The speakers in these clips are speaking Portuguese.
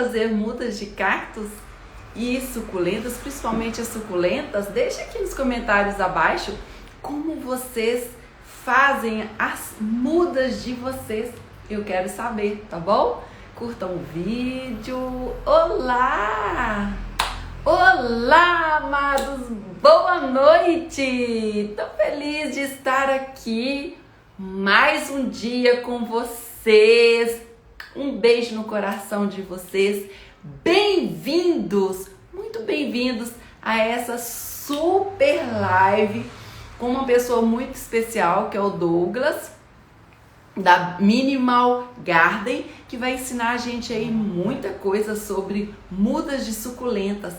fazer mudas de cactos e suculentas, principalmente as suculentas? Deixa aqui nos comentários abaixo como vocês fazem as mudas de vocês. Eu quero saber, tá bom? Curtam o vídeo. Olá! Olá, amados! Boa noite! Tô feliz de estar aqui mais um dia com vocês. Um beijo no coração de vocês. Bem-vindos, muito bem-vindos a essa super live com uma pessoa muito especial, que é o Douglas, da Minimal Garden, que vai ensinar a gente aí muita coisa sobre mudas de suculentas.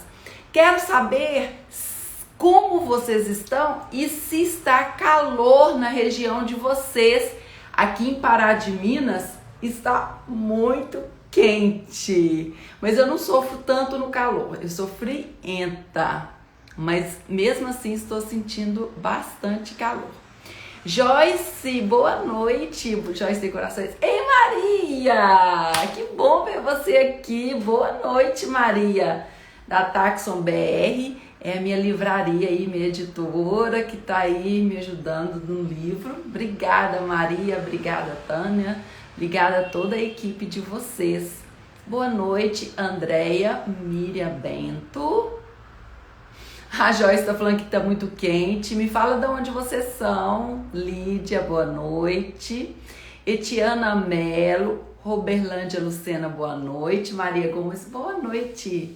Quero saber como vocês estão e se está calor na região de vocês. Aqui em Pará de Minas está muito quente, mas eu não sofro tanto no calor, eu sou frienta, mas mesmo assim estou sentindo bastante calor. Joyce, boa noite. Joyce Decorações. Ei, Maria, que bom ver você aqui. Boa noite, Maria, da Taxon BR, é a minha livraria aí, minha editora, que tá aí me ajudando no livro. Obrigada, Maria, obrigada, Tânia, obrigada a toda a equipe de vocês. Boa noite, Andréia, Miriam Bento. A Joyce tá falando que tá muito quente. Me fala de onde vocês são. Lídia, boa noite. Etiana Melo, Roberlândia Lucena, boa noite. Maria Gomes, boa noite.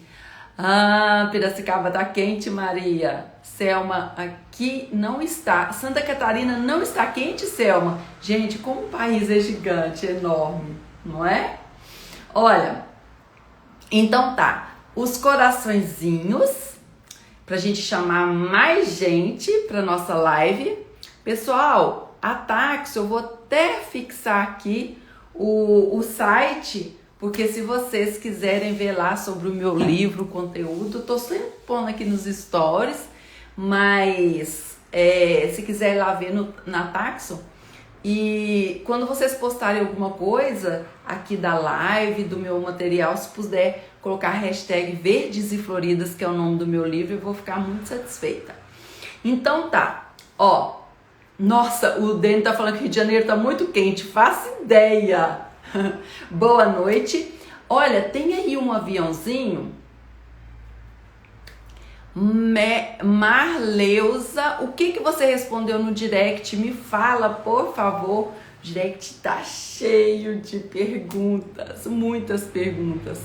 Piracicaba tá quente, Maria. Selma, aqui não está. Santa Catarina não está quente, Selma. Gente, como o país é gigante, é enorme, não é? Olha, então tá. Os coraçõezinhos, pra gente chamar mais gente pra nossa live. Pessoal, a Taxo, eu vou até fixar aqui o site, porque se vocês quiserem ver lá sobre o meu livro, o conteúdo, eu tô sempre pondo aqui nos stories, mas se quiser ir lá ver na Taxo, e quando vocês postarem alguma coisa aqui da live, do meu material, se puder colocar a hashtag Verdes e Floridas, que é o nome do meu livro, eu vou ficar muito satisfeita. Então tá, ó, nossa, o Dani tá falando que Rio de Janeiro tá muito quente, faço ideia. Boa noite. Olha, tem aí um aviãozinho. Marleusa, o que você respondeu no direct? Me fala, por favor. O direct tá cheio de perguntas, muitas perguntas.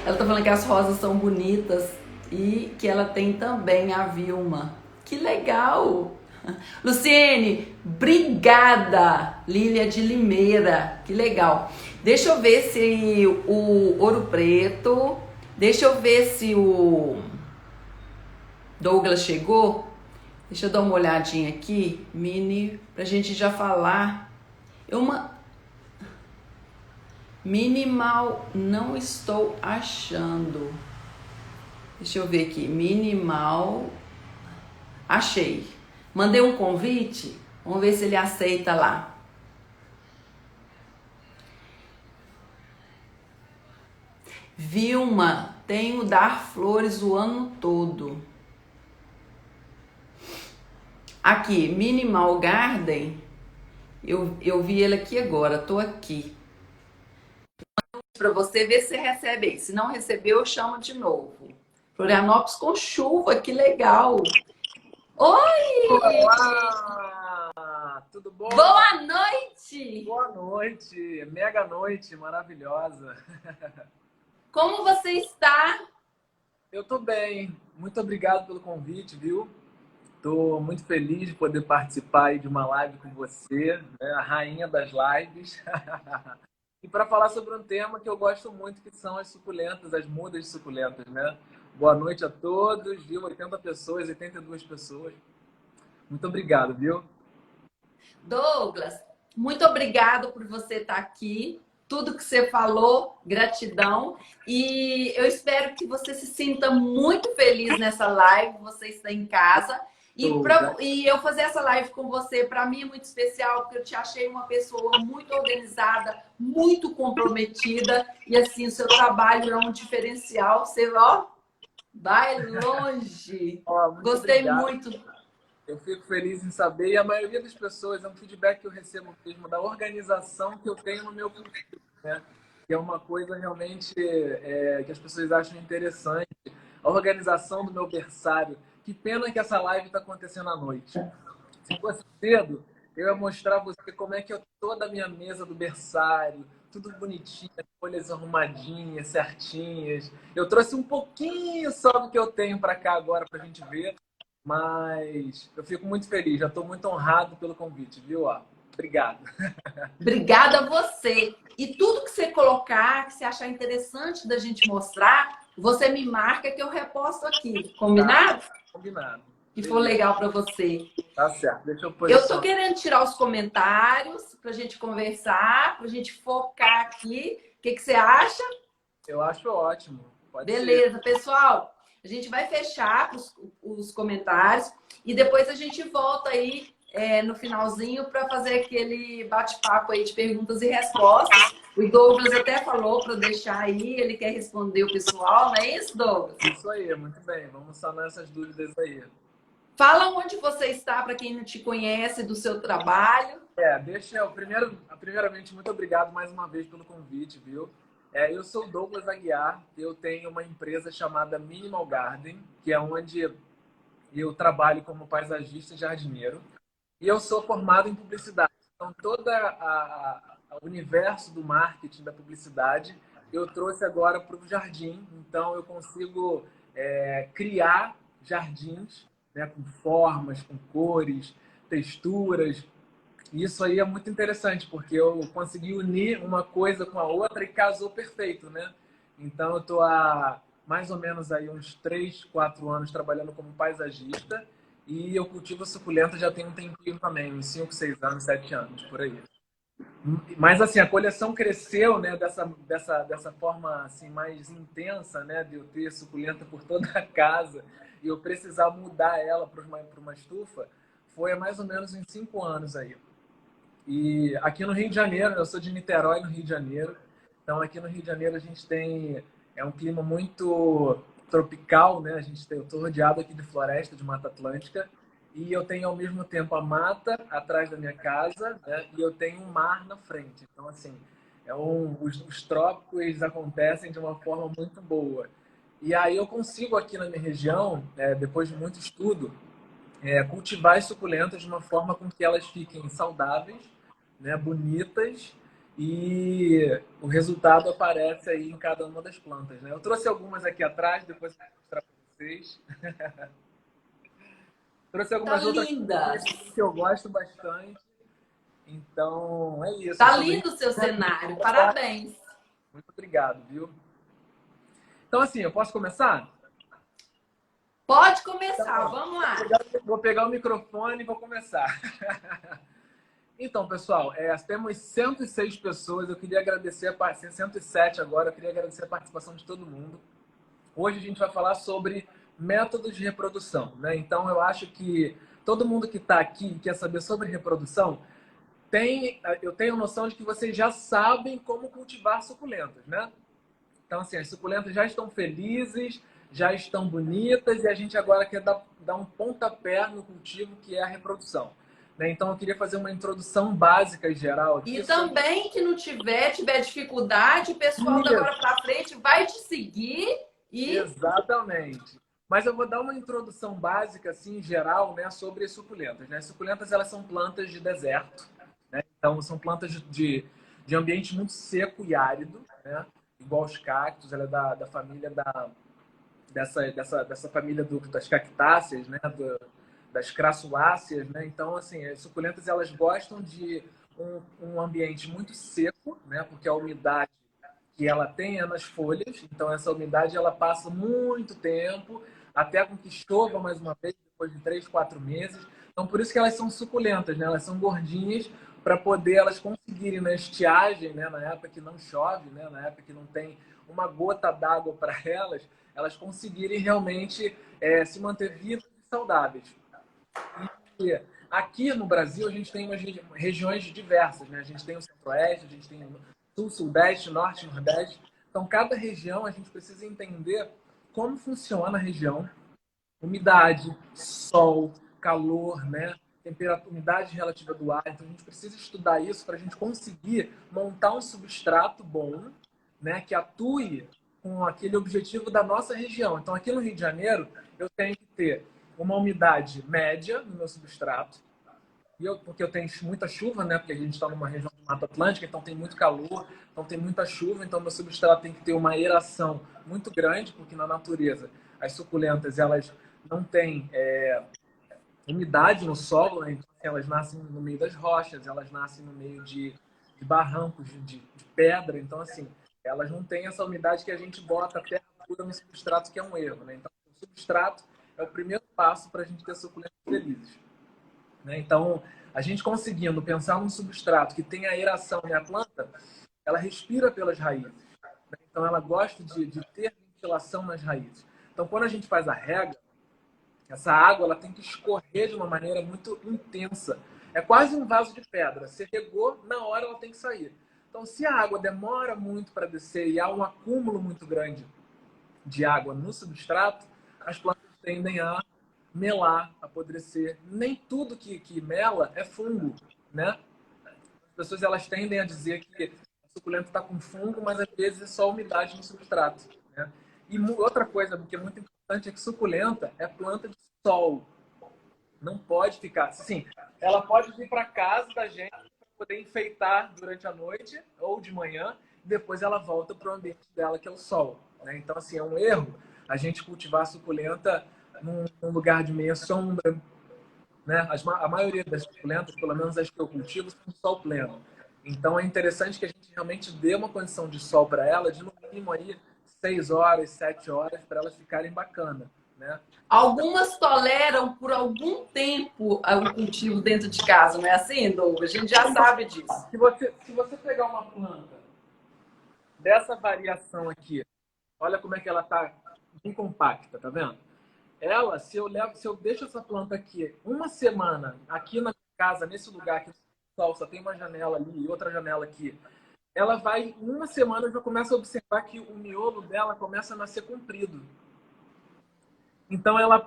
Ela tá falando que as rosas são bonitas e que ela tem também a Vilma. Que legal! Luciene, obrigada! Lília de Limeira, que legal. Deixa eu ver se o Ouro Preto, deixa eu ver se o Douglas chegou. Deixa eu dar uma olhadinha aqui, Mini, pra gente já falar. Minimal, não estou achando. Deixa eu ver aqui, Minimal, achei. Mandei um convite, vamos ver se ele aceita lá. Vilma, tenho dar flores o ano todo. Aqui, Minimal Garden, eu vi ele aqui agora, tô aqui. Para você ver se você recebe aí. Se não recebeu, eu chamo de novo. Florianópolis com chuva, que legal. Oi! Olá! Tudo bom? Boa noite! Boa noite! Mega noite, maravilhosa. Como você está? Eu tô bem. Muito obrigado pelo convite, viu? Tô muito feliz de poder participar aí de uma live com você, né? A rainha das lives. E para falar sobre um tema que eu gosto muito, que são as suculentas, as mudas de suculentas, né? Boa noite a todos, viu? 80 pessoas, 82 pessoas. Muito obrigado, viu? Douglas, muito obrigado por você estar aqui. Tudo que você falou, gratidão. E eu espero que você se sinta muito feliz nessa live. Você está em casa. E eu fazer essa live com você, para mim é muito especial, porque eu te achei uma pessoa muito organizada, muito comprometida, e assim, o seu trabalho é um diferencial. Você, ó, vai longe. Ó, muito Gostei obrigado. muito. Eu fico feliz em saber, e a maioria das pessoas, é um feedback que eu recebo mesmo da organização que eu tenho no meu cultivo, né? Que é uma coisa realmente que as pessoas acham interessante. A organização do meu berçário. Que pena que essa live está acontecendo à noite. Se fosse cedo, eu ia mostrar a você como é que eu toda a minha mesa do berçário, tudo bonitinho, as folhas arrumadinhas, certinhas. Eu trouxe um pouquinho só do que eu tenho para cá agora para a gente ver, mas eu fico muito feliz, já estou muito honrado pelo convite, viu? Ó, obrigado. Obrigada a você. E tudo que você colocar, que você achar interessante da gente mostrar, você me marca que eu reposto aqui. Tá, Combinado? combinado. Que for Beleza. legal para você. Tá certo, deixa eu Eu tô posicionar. querendo tirar os comentários para a gente conversar, para a gente focar aqui. O que você acha? Eu acho ótimo, pode ser. Beleza, pessoal. A gente vai fechar os comentários e depois a gente volta aí no finalzinho para fazer aquele bate-papo aí de perguntas e respostas. O Douglas até falou para deixar aí, ele quer responder o pessoal, não é isso, Douglas? Isso aí, muito bem, vamos sanar essas dúvidas aí. Fala onde você está para quem não te conhece do seu trabalho. Deixa eu primeiramente, muito obrigado mais uma vez pelo convite, viu? Eu sou o Douglas Aguiar, eu tenho uma empresa chamada Minimal Garden, que é onde eu trabalho como paisagista e jardineiro, e eu sou formado em publicidade. Então, todo o universo do marketing, da publicidade, eu trouxe agora para o jardim. Então, eu consigo criar jardins, né, com formas, com cores, texturas. E isso aí é muito interessante, porque eu consegui unir uma coisa com a outra e casou perfeito, né? Então, eu estou há mais ou menos aí uns 3, 4 anos trabalhando como paisagista e eu cultivo suculenta já tem um tempinho também, uns 5, 6 anos, 7 anos, por aí. Mas, assim, a coleção cresceu, né, dessa forma, assim, mais intensa, né, de eu ter suculenta por toda a casa e eu precisar mudar ela para uma estufa, foi há mais ou menos uns 5 anos aí. E aqui no Rio de Janeiro, eu sou de Niterói, no Rio de Janeiro. Então, aqui no Rio de Janeiro, a gente tem um clima muito tropical, né? Eu estou rodeado aqui de floresta, de Mata Atlântica. E eu tenho, ao mesmo tempo, a mata atrás da minha casa, né? E eu tenho um mar na frente. Então, assim, os trópicos acontecem de uma forma muito boa. E aí eu consigo, aqui na minha região, depois de muito estudo, cultivar as suculentas de uma forma com que elas fiquem saudáveis, né, bonitas, e o resultado aparece aí em cada uma das plantas, né? Eu trouxe algumas aqui atrás, depois eu vou mostrar para vocês. Trouxe Tá algumas outras linda. que eu gosto bastante. Então, é isso. Tá Sobre lindo o seu isso, cenário. Parabéns. muito obrigado, viu? Então, assim, eu posso começar? Pode Tá começar, bom. vamos lá. Vou pegar o microfone e vou começar. Então, pessoal, temos 106 pessoas. Eu queria agradecer a participação, 107 agora. Eu queria agradecer a participação de todo mundo. Hoje a gente vai falar sobre métodos de reprodução, né? Então, eu acho que todo mundo que está aqui e quer saber sobre reprodução, eu tenho noção de que vocês já sabem como cultivar suculentas, né? Então, assim, as suculentas já estão felizes, já estão bonitas e a gente agora quer dar um pontapé no cultivo, que é a reprodução. Né? Então, eu queria fazer uma introdução básica e geral aqui. E também que não tiver dificuldade, o pessoal da agora para frente vai te seguir e... Exatamente. Mas eu vou dar uma introdução básica, assim, em geral, né, sobre as suculentas. Né? As suculentas, elas são plantas de deserto, né? Então, são plantas de ambiente muito seco e árido, né? Igual os cactos, ela é da família dessa família das cactáceas, né? Das crassuláceas, né? Então, assim, as suculentas, elas gostam de um ambiente muito seco, né? Porque a umidade que ela tem é nas folhas, então essa umidade ela passa muito tempo, até com que chova mais uma vez, depois de 3, 4 meses. Então, por isso que elas são suculentas, né? Elas são gordinhas para poder elas conseguirem na estiagem, né? Na época que não chove, né? Na época que não tem uma gota d'água para elas conseguirem realmente se manter vivas e saudáveis. E aqui no Brasil, a gente tem umas regiões diversas, né? A gente tem o Centro-Oeste, a gente tem o Sul, Sudeste, Norte, Nordeste. Então, cada região, a gente precisa entender como funciona a região, umidade, sol, calor, né? Temperatura, umidade relativa do ar. Então, a gente precisa estudar isso para a gente conseguir montar um substrato bom, né? Que atue com aquele objetivo da nossa região. Então, aqui no Rio de Janeiro, eu tenho que ter uma umidade média no meu substrato, porque eu tenho muita chuva, né? Porque a gente está numa região de Mata Atlântica, então tem muito calor, então tem muita chuva, então meu substrato tem que ter uma aeração muito grande, porque na natureza as suculentas elas não têm umidade no solo, né? Então, elas nascem no meio das rochas, elas nascem no meio de barrancos, de pedra, então assim, elas não têm essa umidade que a gente bota a terra pura no substrato, que é um erro, né? Então o substrato é o primeiro passo para a gente ter suculentas felizes. Né? Então, a gente conseguindo pensar num substrato que tem aeração na planta, ela respira pelas raízes. Né? Então, ela gosta de ter ventilação nas raízes. Então, quando a gente faz a rega, essa água ela tem que escorrer de uma maneira muito intensa. É quase um vaso de pedra. Você regou, na hora ela tem que sair. Então, se a água demora muito para descer e há um acúmulo muito grande de água no substrato, as plantas tendem a melar, apodrecer. Nem tudo que mela é fungo, né? As pessoas elas tendem a dizer que a suculenta está com fungo, mas às vezes é só umidade no substrato, né? E outra coisa que é muito importante é que suculenta é planta de sol. Não pode ficar... Assim, ela pode vir para casa da gente para poder enfeitar durante a noite ou de manhã, e depois ela volta para o ambiente dela, que é o sol, né? Então, assim, é um erro a gente cultivar a suculenta num lugar de meia sombra, né? A maioria das suculentas, pelo menos as que eu cultivo, são sol pleno. Então é interessante que a gente realmente dê uma condição de sol para ela, de no mínimo aí 6 horas, 7 horas, para elas ficarem bacana, né? Algumas toleram por algum tempo o cultivo dentro de casa, não é assim, Douglas? A gente já sabe disso. Se você pegar uma planta dessa variação aqui, olha como é que ela está bem compacta, tá vendo? Ela, se eu deixo essa planta aqui uma semana, aqui na casa, nesse lugar aqui, só tem uma janela ali e outra janela aqui, ela vai, em uma semana, eu já começo a observar que o miolo dela começa a nascer comprido. Então, ela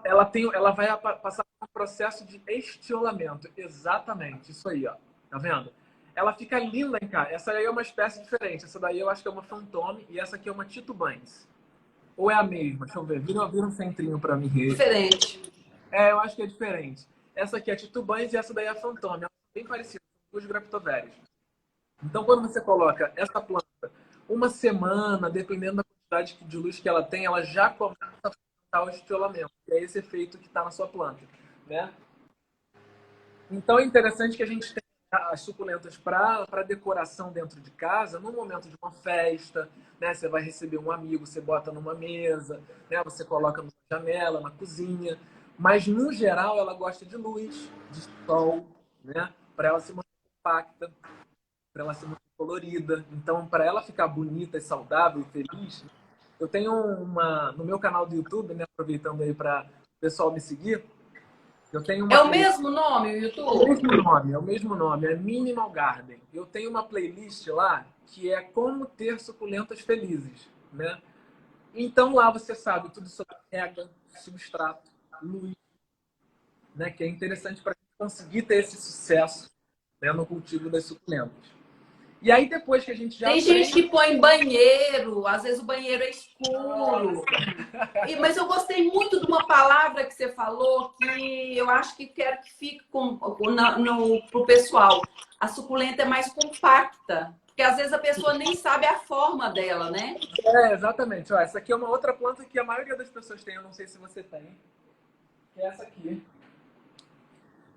vai passar por um processo de estiolamento. Exatamente, isso aí, ó. Tá vendo? Ela fica linda em casa. Essa aí é uma espécie diferente. Essa daí eu acho que é uma Fantôme e essa aqui é uma Titubães. Ou é a mesma? Deixa eu ver. Vira um centrinho pra mim. Diferente. Eu acho que é diferente. Essa aqui é Titubães e essa daí é a Fantôme. Elas são bem parecidas, são duas graptobérias. Então, quando você coloca essa planta uma semana, dependendo da quantidade de luz que ela tem, ela já começa a o estiolamento, que é esse efeito que está na sua planta, né? Então é interessante que a gente tenha as suculentas para decoração dentro de casa, no momento de uma festa, né? Você vai receber um amigo, você bota numa mesa, né? Você coloca na janela, na cozinha, mas no geral ela gosta de luz, de sol, né? Para ela se manter compacta, para ela se manter colorida. Então, para ela ficar bonita, saudável e feliz, eu tenho no meu canal do YouTube, né, aproveitando aí para o pessoal me seguir, eu tenho uma É o mesmo nome, o YouTube? é o mesmo nome, é Minimal Garden. Eu tenho uma playlist lá que é como ter suculentas felizes, né? Então lá você sabe tudo sobre rega, substrato, luz, né, que é interessante para conseguir ter esse sucesso, né, no cultivo das suculentas. E aí, depois que a gente já Tem gente que põe banheiro, às vezes o banheiro é escuro. Mas eu gostei muito de uma palavra que você falou que eu acho que quero que fique pro pessoal. A suculenta é mais compacta. Porque às vezes a pessoa nem sabe a forma dela, né? Exatamente. Ó, essa aqui é uma outra planta que a maioria das pessoas tem, eu não sei se você tem. Que é essa aqui.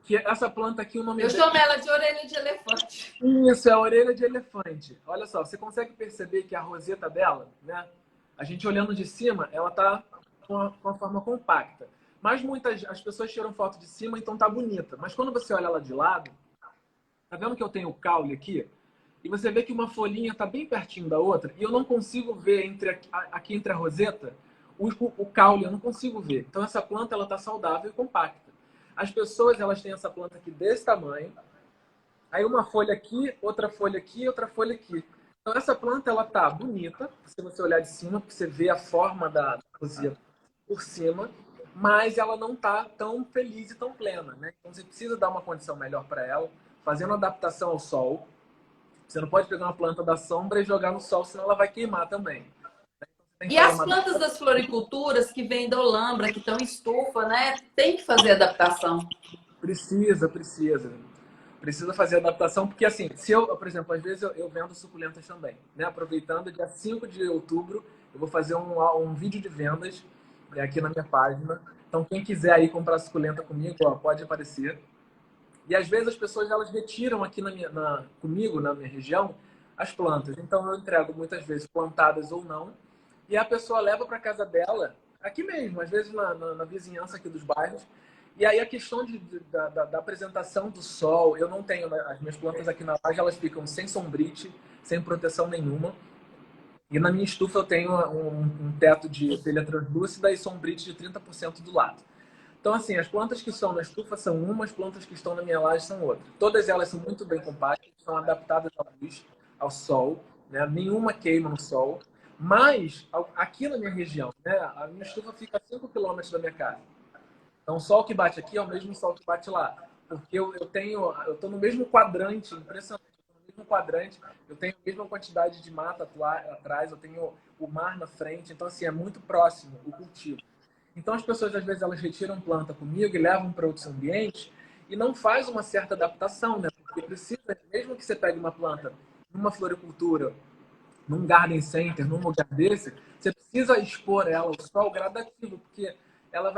Que essa planta aqui, o nome Eu chamo ela de orelha de elefante. Isso, é a orelha de elefante. Olha só, você consegue perceber que a roseta dela, né? A gente olhando de cima, ela tá com uma forma compacta. Mas as pessoas tiram foto de cima, então tá bonita. Mas quando você olha ela de lado, tá vendo que eu tenho o caule aqui? E você vê que uma folhinha tá bem pertinho da outra, e eu não consigo ver aqui entre a roseta o caule, eu não consigo ver. Então essa planta ela tá saudável e compacta. As pessoas, elas têm essa planta aqui desse tamanho, aí uma folha aqui, outra folha aqui, outra folha aqui. Então essa planta, ela tá bonita, se você olhar de cima, porque você vê a forma da rosia por cima, mas ela não tá tão feliz e tão plena, né? Então você precisa dar uma condição melhor para ela, fazendo adaptação ao sol. Você não pode pegar uma planta da sombra e jogar no sol, senão ela vai queimar também. Então, você tem que E fazer as uma plantas das floriculturas que vêm da Olambra, que estão em estufa, né? Tem que fazer adaptação. Precisa. Precisa fazer adaptação, porque assim, se eu, por exemplo, às vezes eu vendo suculentas também, né? Aproveitando, dia 5 de outubro, eu vou fazer um vídeo de vendas aqui na minha página. Então, quem quiser aí comprar suculenta comigo, ó, pode aparecer. E às vezes as pessoas elas retiram aqui comigo, na minha região, as plantas. Então eu entrego muitas vezes plantadas ou não. E a pessoa leva para casa dela, aqui mesmo, às vezes na vizinhança aqui dos bairros. E aí a questão da apresentação do sol, eu não tenho, né, as minhas plantas aqui na laje, elas ficam sem sombrite, sem proteção nenhuma. E na minha estufa eu tenho um teto de telha translúcida e sombrite de 30% do lado. Então, assim, as plantas que estão na estufa são uma, as plantas que estão na minha laje são outra. Todas elas são muito bem compactas, são adaptadas à luz, ao sol, né? Nenhuma queima no sol. Mas, aqui na minha região, né? A minha estufa fica a 5 quilômetros da minha casa. Então, o sol que bate aqui é o mesmo sol que bate lá. Porque eu estou no mesmo quadrante, impressionante. Eu tô no mesmo quadrante, eu tenho a mesma quantidade de mata atrás, eu tenho o mar na frente. Então, assim, é muito próximo o cultivo. Então as pessoas às vezes elas retiram planta comigo e levam para outros ambientes e não faz uma certa adaptação, né? Porque precisa, mesmo que você pegue uma planta numa floricultura, num garden center, num lugar desse, você precisa expor ela ao sol gradativo, porque ela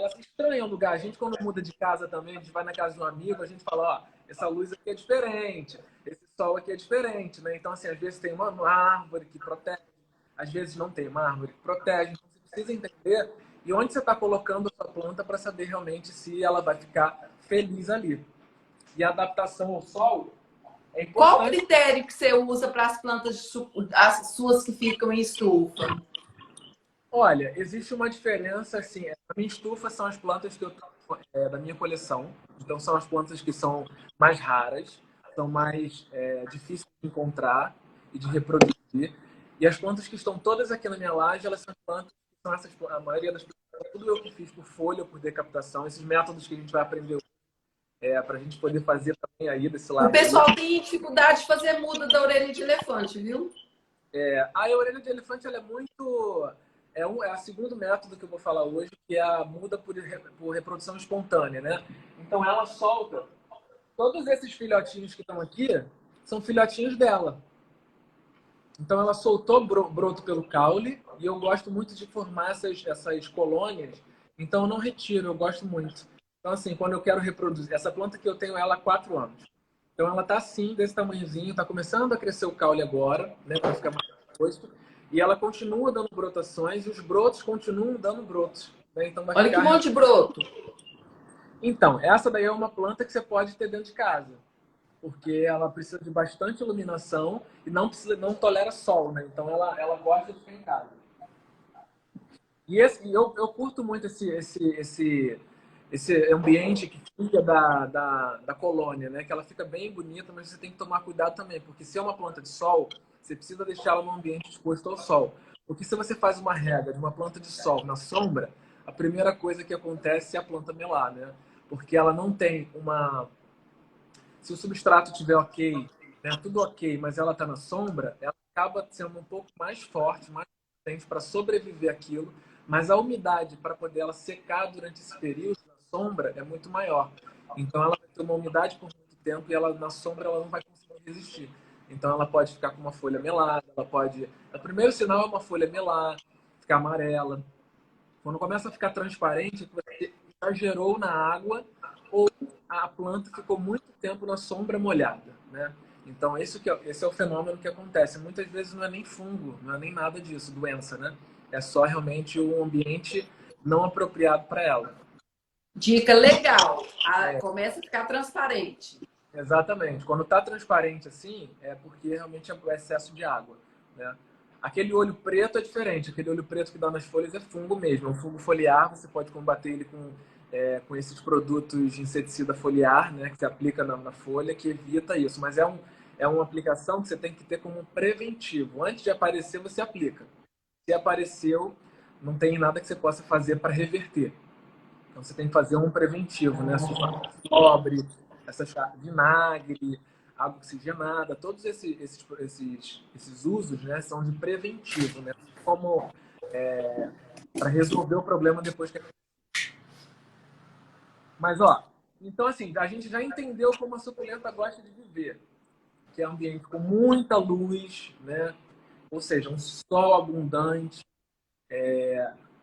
se estranha o lugar. A gente quando muda de casa também, a gente vai na casa de um amigo, a gente fala, ó, essa luz aqui é diferente, esse sol aqui é diferente, né? Então assim, às vezes tem uma árvore que protege, às vezes não tem uma árvore que protege. Então você precisa entender e onde você está colocando a sua planta para saber realmente se ela vai ficar feliz ali. E a adaptação ao sol é Qual o importante. critério que você usa para as plantas, as suas que ficam em estufa? Olha, existe uma diferença, assim, a minha estufa são as plantas que eu tenho da minha coleção, então são as plantas que são mais raras, são mais difíceis de encontrar e de reproduzir, e as plantas que estão todas aqui na minha laje, elas são plantas que são a maioria das plantas, tudo eu que fiz por folha ou por decapitação, esses métodos que a gente vai aprender para a gente poder fazer também aí desse O lado aí. pessoal tem dificuldade de fazer muda da orelha de elefante, viu? A orelha de elefante ela é muito. É a segundo método que eu vou falar hoje, que é a muda por reprodução espontânea, né? Então ela solta. Todos esses filhotinhos que estão aqui são filhotinhos dela. Então ela soltou broto pelo caule e eu gosto muito de formar essas colônias. Então eu não retiro, eu gosto muito. Então assim, quando eu quero reproduzir, essa planta que eu tenho ela há 4 anos. Então ela tá assim, desse tamanhozinho, tá começando a crescer o caule agora, né, para ficar mais rosto. E ela continua dando brotações e os brotos continuam dando brotos, né? Então vai Olha que ficar. monte de broto. Então, essa daí é uma planta que você pode ter dentro de casa, porque ela precisa de bastante iluminação e não tolera sol, né? Então ela gosta de ficar em casa. E eu curto muito esse ambiente que fica da colônia, né? Que ela fica bem bonita, mas você tem que tomar cuidado também, porque se é uma planta de sol, você precisa deixá-la num ambiente exposto ao sol. Porque se você faz uma rega de uma planta de sol na sombra, a primeira coisa que acontece é a planta melar, né? Porque ela não tem uma... Se o substrato estiver ok, né, tudo ok, mas ela está na sombra, ela acaba sendo um pouco mais forte, mais resistente para sobreviver aquilo, mas a umidade para poder ela secar durante esse período na sombra é muito maior. Então ela vai ter uma umidade por muito tempo e ela na sombra ela não vai conseguir resistir. Então ela pode ficar com uma folha melada, ela pode... O primeiro sinal é uma folha melar, ficar amarela. Quando começa a ficar transparente, você exagerou na água ou a planta ficou muito tempo na sombra molhada, né? Então, esse é o fenômeno que acontece. Muitas vezes não é nem fungo, não é nem nada disso, doença, né? É só realmente um ambiente não apropriado para ela. Dica legal. Começa a ficar transparente. Exatamente. Quando está transparente assim, é porque realmente é o excesso de água, né? Aquele olho preto é diferente. Aquele olho preto que dá nas folhas é fungo mesmo. É um fungo foliar, você pode combater ele com com esses produtos de inseticida foliar, né, que se aplica na folha, que evita isso. Mas é uma aplicação que você tem que ter como um preventivo. Antes de aparecer, você aplica. Se apareceu, não tem nada que você possa fazer para reverter. Então você tem que fazer um preventivo, né? Sobre, vinagre, água oxigenada, todos esses usos, né, são de preventivo, né? Como para resolver o problema depois que. Mas ó, então assim, a gente já entendeu como a suculenta gosta de viver, que é um ambiente com muita luz, né? Ou seja, um sol abundante,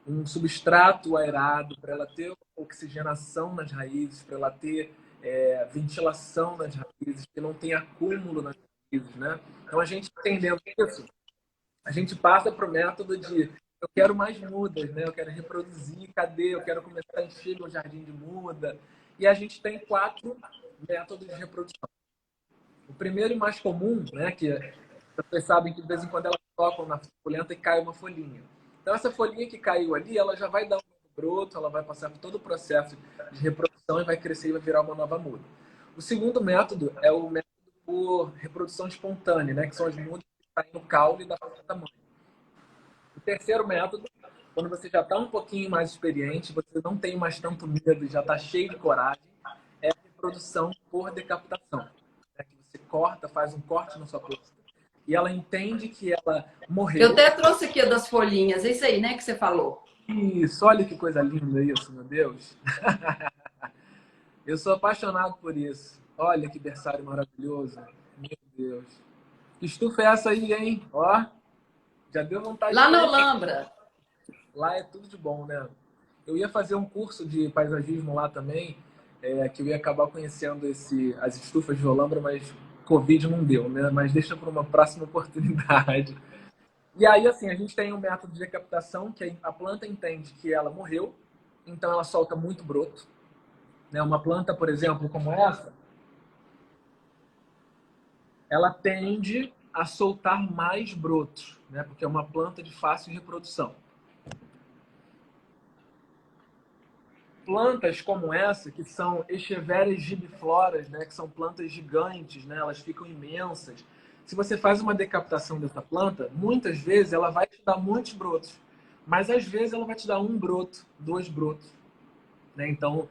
um substrato aerado, para ela ter oxigenação nas raízes, para ela ter ventilação nas raízes, que não tem acúmulo nas raízes, né? Então, a gente entendendo isso, a gente passa para o método de eu quero mais mudas, né? Eu quero reproduzir, cadê? Eu quero começar a encher meu jardim de muda. E a gente tem 4 métodos de reprodução. O primeiro e mais comum, né, que vocês sabem que de vez em quando elas tocam na suculenta e cai uma folhinha. Então essa folhinha que caiu ali, ela já vai dar um broto, ela vai passar por todo o processo de reprodução e vai crescer e vai virar uma nova muda. O segundo método é o método por reprodução espontânea, né, que são as mudas que saem no caule da planta mãe. O terceiro método, quando você já está um pouquinho mais experiente, você não tem mais tanto medo, já está cheio de coragem, é a reprodução por decapitação. Né? Que você corta, faz um corte na sua planta e ela entende que ela morreu. Eu até trouxe aqui das folhinhas, é isso aí, né, que você falou. Isso, olha que coisa linda isso, meu Deus. Eu sou apaixonado por isso. Olha que berçário maravilhoso. Meu Deus. Que estufa é essa aí, hein? Ó, já deu vontade Lá de na comer. Olambra. Lá é tudo de bom, né? Eu ia fazer um curso de paisagismo lá também, que eu ia acabar conhecendo as estufas de Olambra, mas Covid não deu, né? Mas deixa para uma próxima oportunidade. E aí, assim, a gente tem um método de decapitação que a planta entende que ela morreu, então ela solta muito broto. Né? Uma planta, por exemplo, como essa, ela tende a soltar mais brotos, né? Porque é uma planta de fácil reprodução. Plantas como essa, que são Echeveria gibifloras, né, que são plantas gigantes, né, elas ficam imensas. Se você faz uma decapitação dessa planta, muitas vezes ela vai te dar muitos brotos, mas às vezes ela vai te dar um broto, 2 brotos. Né? Então,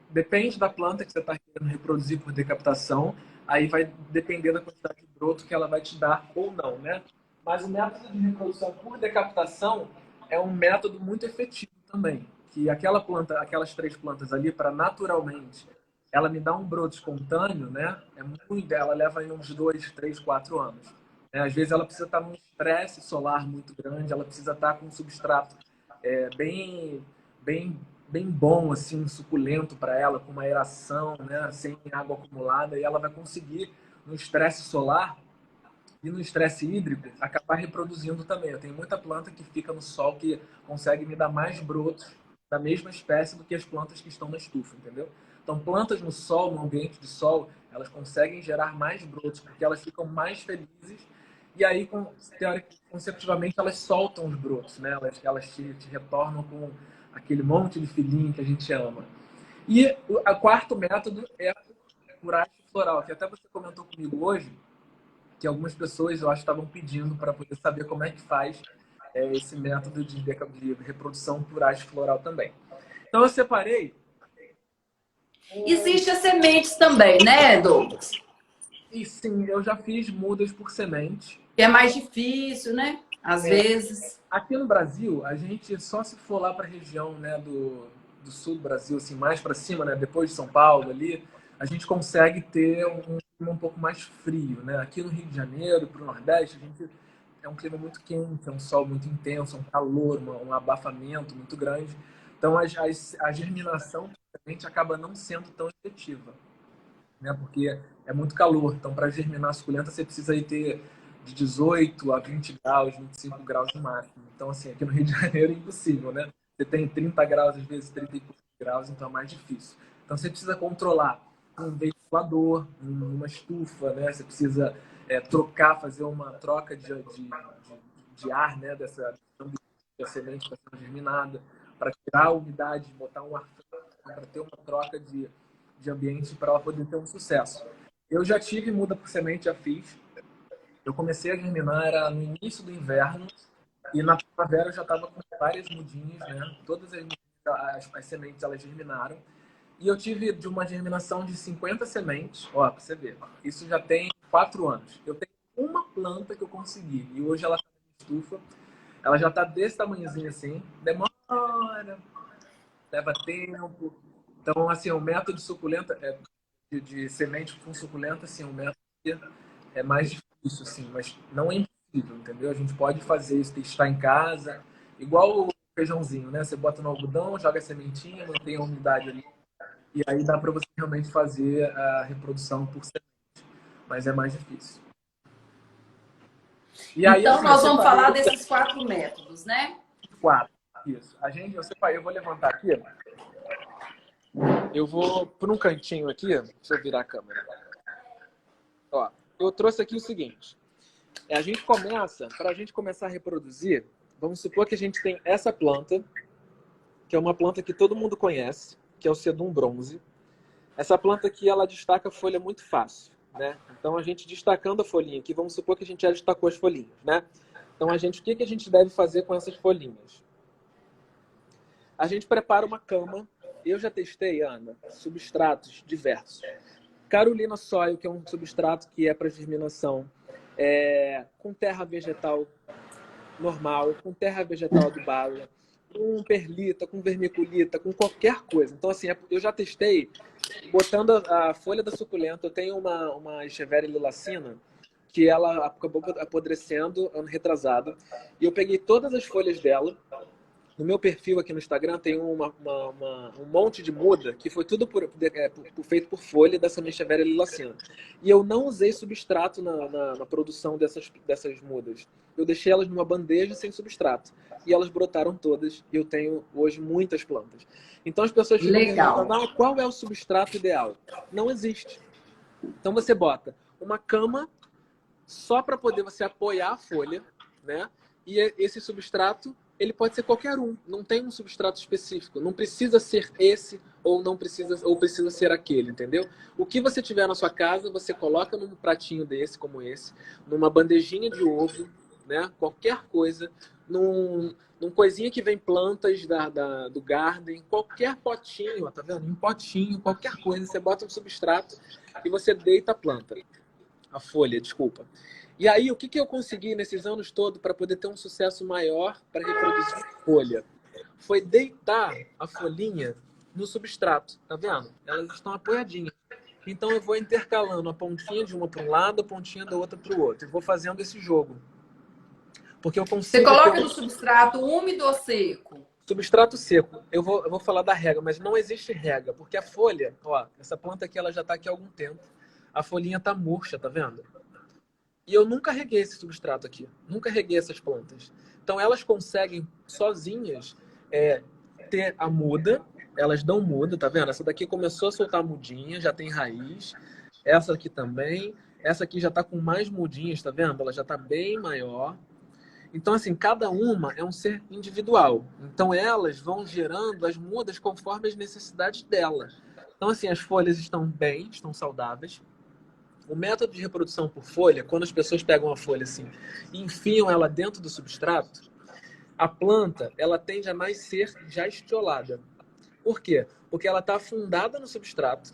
depende da planta que você está querendo reproduzir por decapitação, aí vai depender da quantidade de broto que ela vai te dar ou não. Né? Mas o método de reprodução por decapitação é um método muito efetivo também. Que aquela planta, aquelas 3 plantas ali, para naturalmente ela me dá um broto espontâneo, né? É muito, ela leva aí uns 2, 3, 4 anos. Né? Às vezes ela precisa estar num estresse solar muito grande, ela precisa estar com um substrato bem, bem bom, assim, suculento para ela, com uma aeração, né? Sem água acumulada, e ela vai conseguir, no estresse solar e no estresse hídrico, acabar reproduzindo também. Eu tenho muita planta que fica no sol que consegue me dar mais brotos da mesma espécie do que as plantas que estão na estufa, entendeu? Então, plantas no sol, no ambiente de sol, elas conseguem gerar mais brotos, porque elas ficam mais felizes e aí, conceptivamente, elas soltam os brotos, né? Elas te retornam com aquele monte de filhinho que a gente ama. E o quarto método é a curagem floral, que até você comentou comigo hoje, que algumas pessoas, eu acho, estavam pedindo para poder saber como é que faz esse método de reprodução por haste floral também. Então, eu separei. Existem as sementes também, né, Douglas? E sim, eu já fiz mudas por semente. Que é mais difícil, né? Às vezes. Aqui no Brasil, a gente só se for lá para a região, né, do sul do Brasil, assim, mais para cima, né, depois de São Paulo ali, a gente consegue ter um clima um pouco mais frio, né? Aqui no Rio de Janeiro, para o Nordeste, a gente é um clima muito quente, é um sol muito intenso, um calor, um abafamento muito grande. Então, a germinação a gente acaba não sendo tão efetiva, né? Porque é muito calor. Então, para germinar a suculenta, você precisa aí ter de 18 a 20 graus, 25 graus no máximo. Então, assim, aqui no Rio de Janeiro é impossível, né? Você tem 30 graus, às vezes 30 e poucos graus, então é mais difícil. Então, você precisa controlar um ventilador, uma estufa, né? Você precisa fazer uma troca de ar, né? Da semente que está sendo germinada. para tirar a umidade, botar um ar para ter uma troca de ambiente para ela poder ter um sucesso. Eu já tive muda por semente, já fiz. Eu comecei a germinar era no início do inverno e na primavera eu já estava com várias mudinhas, né? Todas as sementes elas germinaram. E eu tive de uma germinação de 50 sementes, ó, para você ver. Isso já tem 4 anos. Eu tenho uma planta que eu consegui e hoje ela está na estufa. Ela já está desse tamanhozinho assim. Demora, leva tempo. Então, assim, o método de suculenta, de semente com suculenta, assim, o método é mais difícil, assim, mas não é impossível, entendeu? A gente pode fazer isso, testar em casa, igual o feijãozinho, né? Você bota no algodão, joga a sementinha, mantém a umidade ali, e aí dá para você realmente fazer a reprodução por semente, mas é mais difícil. E aí, Então, assim, nós vamos falar desses 4 métodos, né? 4, isso. Eu vou levantar aqui, eu vou por um cantinho aqui, deixa eu virar a câmera. Ó, eu trouxe aqui o seguinte, a gente começa, para a gente começar a reproduzir, vamos supor que a gente tem essa planta, que é uma planta que todo mundo conhece, que é o sedum bronze. Essa planta aqui, ela destaca a folha muito fácil, né? Então, a gente destacando a folhinha aqui, vamos supor que a gente já destacou as folhinhas, né? Então, o que a gente deve fazer com essas folhinhas? A gente prepara uma cama. Eu já testei, Ana, substratos diversos. Carolina Soil, que é um substrato que é para germinação, com terra vegetal normal, com terra vegetal adubada, com perlita, com vermiculita, com qualquer coisa. Então, assim, eu já testei botando a folha da suculenta. Eu tenho uma Echeveria lilacina que ela acabou apodrecendo ano retrasado. E eu peguei todas as folhas dela. No meu perfil aqui no Instagram tem um monte de muda que foi tudo feito por folha dessa Echeveria lilacina. E eu não usei substrato na produção dessas mudas. Eu deixei elas numa bandeja sem substrato. E elas brotaram todas. E eu tenho hoje muitas plantas. Então as pessoas ficam perguntando, qual é o substrato ideal? Não existe. Então você bota uma cama só para poder você apoiar a folha, né? E esse substrato ele pode ser qualquer um, não tem um substrato específico, não precisa ser esse ou precisa ser aquele, entendeu? O que você tiver na sua casa, você coloca num pratinho desse, como esse, numa bandejinha de ovo, né? Qualquer coisa, num coisinha que vem plantas do garden, qualquer potinho, ó, tá vendo? Um potinho, qualquer coisa, você bota um substrato e você deita a planta, a folha, desculpa. E aí, o que eu consegui nesses anos todos para poder ter um sucesso maior para reproduzir folha? Foi deitar a folhinha no substrato, tá vendo? Elas estão apoiadinhas. Então, eu vou intercalando a pontinha de uma para um lado, a pontinha da outra para o outro. Eu vou fazendo esse jogo. Porque eu consigo... Você coloca no substrato úmido ou seco? Substrato seco. Eu vou falar da rega, mas não existe rega. Porque a folha, ó, essa planta aqui, ela já está aqui há algum tempo. A folhinha tá murcha, tá vendo? E eu nunca reguei esse substrato aqui. Nunca reguei essas plantas. Então, elas conseguem, sozinhas, ter a muda. Elas dão muda, tá vendo? Essa daqui começou a soltar mudinha, já tem raiz. Essa aqui também. Essa aqui já tá com mais mudinhas, tá vendo? Ela já tá bem maior. Então, assim, cada uma é um ser individual. Então, elas vão gerando as mudas conforme as necessidades dela. Então, assim, as folhas estão bem, estão saudáveis. O método de reprodução por folha, quando as pessoas pegam a folha assim e enfiam ela dentro do substrato, a planta ela tende a nascer já estiolada. Por quê? Porque ela está afundada no substrato.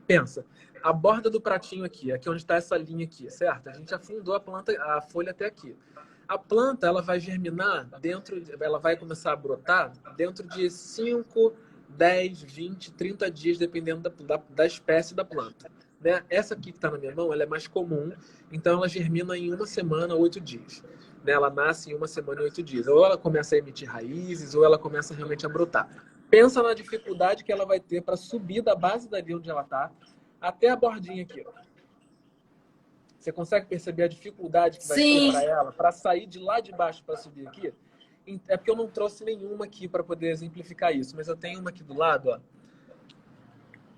Pensa, a borda do pratinho aqui onde está essa linha aqui, certo? A gente afundou a folha até aqui. A planta ela vai germinar ela vai começar a brotar dentro de 5, 10, 20, 30 dias, dependendo da espécie da planta. Né? Essa aqui que está na minha mão, ela é mais comum, então ela germina em 1 semana, 8 dias. Né? Ela nasce em 1 semana e 8 dias. Ou ela começa a emitir raízes, ou ela começa realmente a brotar. Pensa na dificuldade que ela vai ter para subir da base dali onde ela está até a bordinha aqui. Ó. Você consegue perceber a dificuldade que vai ter para ela, para sair de lá de baixo para subir aqui? É porque eu não trouxe nenhuma aqui para poder exemplificar isso, mas eu tenho uma aqui do lado, ó,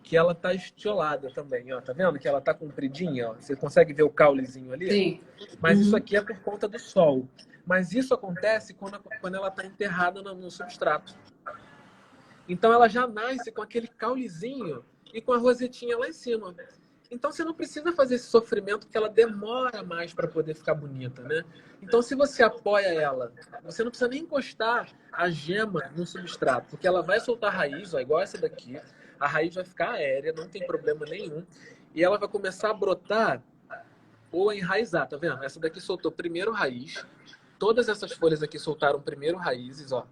que ela tá estiolada também, ó. Tá vendo que ela tá compridinha, ó? Você consegue ver o caulezinho ali? Sim. Mas isso aqui é por conta do sol. Mas isso acontece quando ela está enterrada no substrato. Então ela já nasce com aquele caulezinho e com a rosetinha lá em cima. Então você não precisa fazer esse sofrimento porque ela demora mais para poder ficar bonita, né? Então se você apoia ela, você não precisa nem encostar a gema no substrato, porque ela vai soltar raiz, ó, igual essa daqui. A raiz vai ficar aérea, não tem problema nenhum. E ela vai começar a brotar ou enraizar, tá vendo? Essa daqui soltou primeiro raiz. Todas essas folhas aqui soltaram primeiro raízes, ó.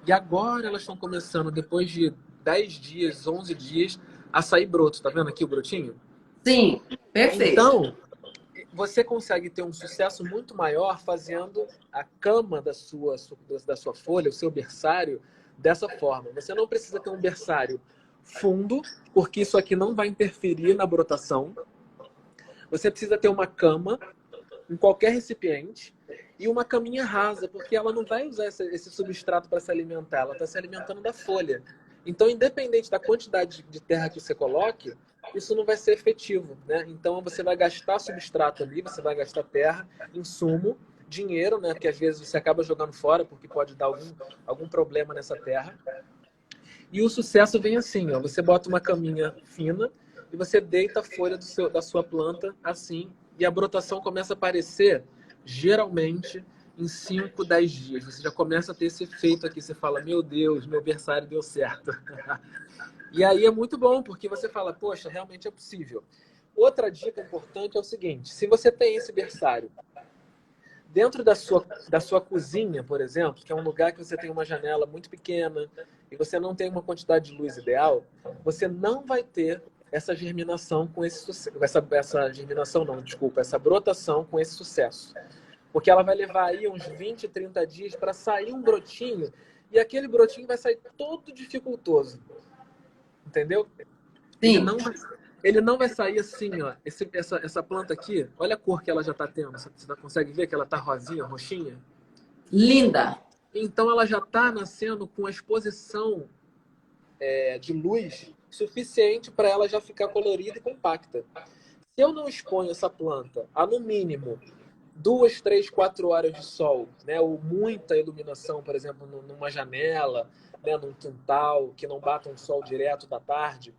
E agora elas estão começando, depois de 10 dias, 11 dias, a sair brotos. Tá vendo aqui o brotinho? Sim, perfeito. Então, você consegue ter um sucesso muito maior fazendo a cama da sua folha, o seu berçário, dessa forma. Você não precisa ter um berçário fundo, porque isso aqui não vai interferir na brotação. Você precisa ter uma cama em qualquer recipiente e uma caminha rasa, porque ela não vai usar esse substrato para se alimentar, ela está se alimentando da folha. Então, independente da quantidade de terra que você coloque, isso não vai ser efetivo, né? Então, você vai gastar substrato ali, você vai gastar terra, insumo, dinheiro, né? Porque às vezes você acaba jogando fora porque pode dar algum problema nessa terra. E o sucesso vem assim, ó, você bota uma caminha fina e você deita a folha da sua planta assim, e a brotação começa a aparecer, geralmente, em 5, 10 dias. Você já começa a ter esse efeito aqui, você fala, meu Deus, meu berçário deu certo. E aí é muito bom, porque você fala, poxa, realmente é possível. Outra dica importante é o seguinte, se você tem esse berçário dentro da sua cozinha, por exemplo, que é um lugar que você tem uma janela muito pequena e você não tem uma quantidade de luz ideal, você não vai ter essa germinação com essa germinação não, desculpa, essa brotação com esse sucesso. Porque ela vai levar aí uns 20, 30 dias para sair um brotinho e aquele brotinho vai sair todo dificultoso. Entendeu? Ele Sim, não vai, ele não vai sair assim, ó. Essa planta aqui, olha a cor que ela já está tendo. Você consegue ver que ela está rosinha, roxinha? linda. Então ela já está nascendo com a exposição de luz suficiente para ela já ficar colorida e compacta. Se eu não exponho essa planta a, no mínimo, 2, 3, 4 horas de sol, né, ou muita iluminação, por exemplo, numa janela, né, num quintal, que não bata um sol direto da tarde,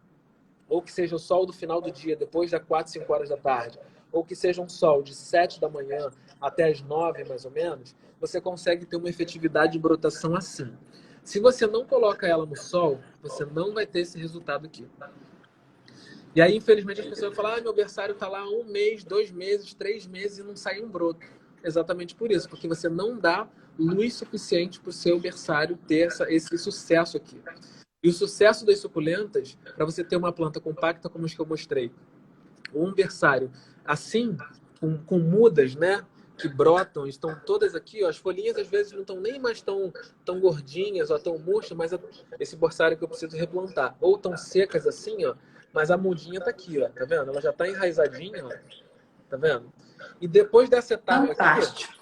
ou que seja o sol do final do dia, depois das 4, 5 horas da tarde, ou que seja um sol de 7 da manhã até as 9, mais ou menos, você consegue ter uma efetividade de brotação assim. Se você não coloca ela no sol, você não vai ter esse resultado aqui. E aí, infelizmente, as pessoas falam, meu berçário está lá 1 mês, 2 meses, 3 meses e não sai um broto. Exatamente por isso, porque você não dá luz suficiente para o seu berçário ter esse sucesso aqui. E o sucesso das suculentas, para você ter uma planta compacta como as que eu mostrei, um berçário assim, com mudas, né? Que brotam, estão todas aqui, ó, as folhinhas às vezes não estão nem mais tão gordinhas ou tão murchas, mas esse berçário que eu preciso replantar. Ou tão secas assim, ó, mas a mudinha tá aqui, ó, tá vendo? Ela já tá enraizadinha, ó, tá vendo? E Fantástico.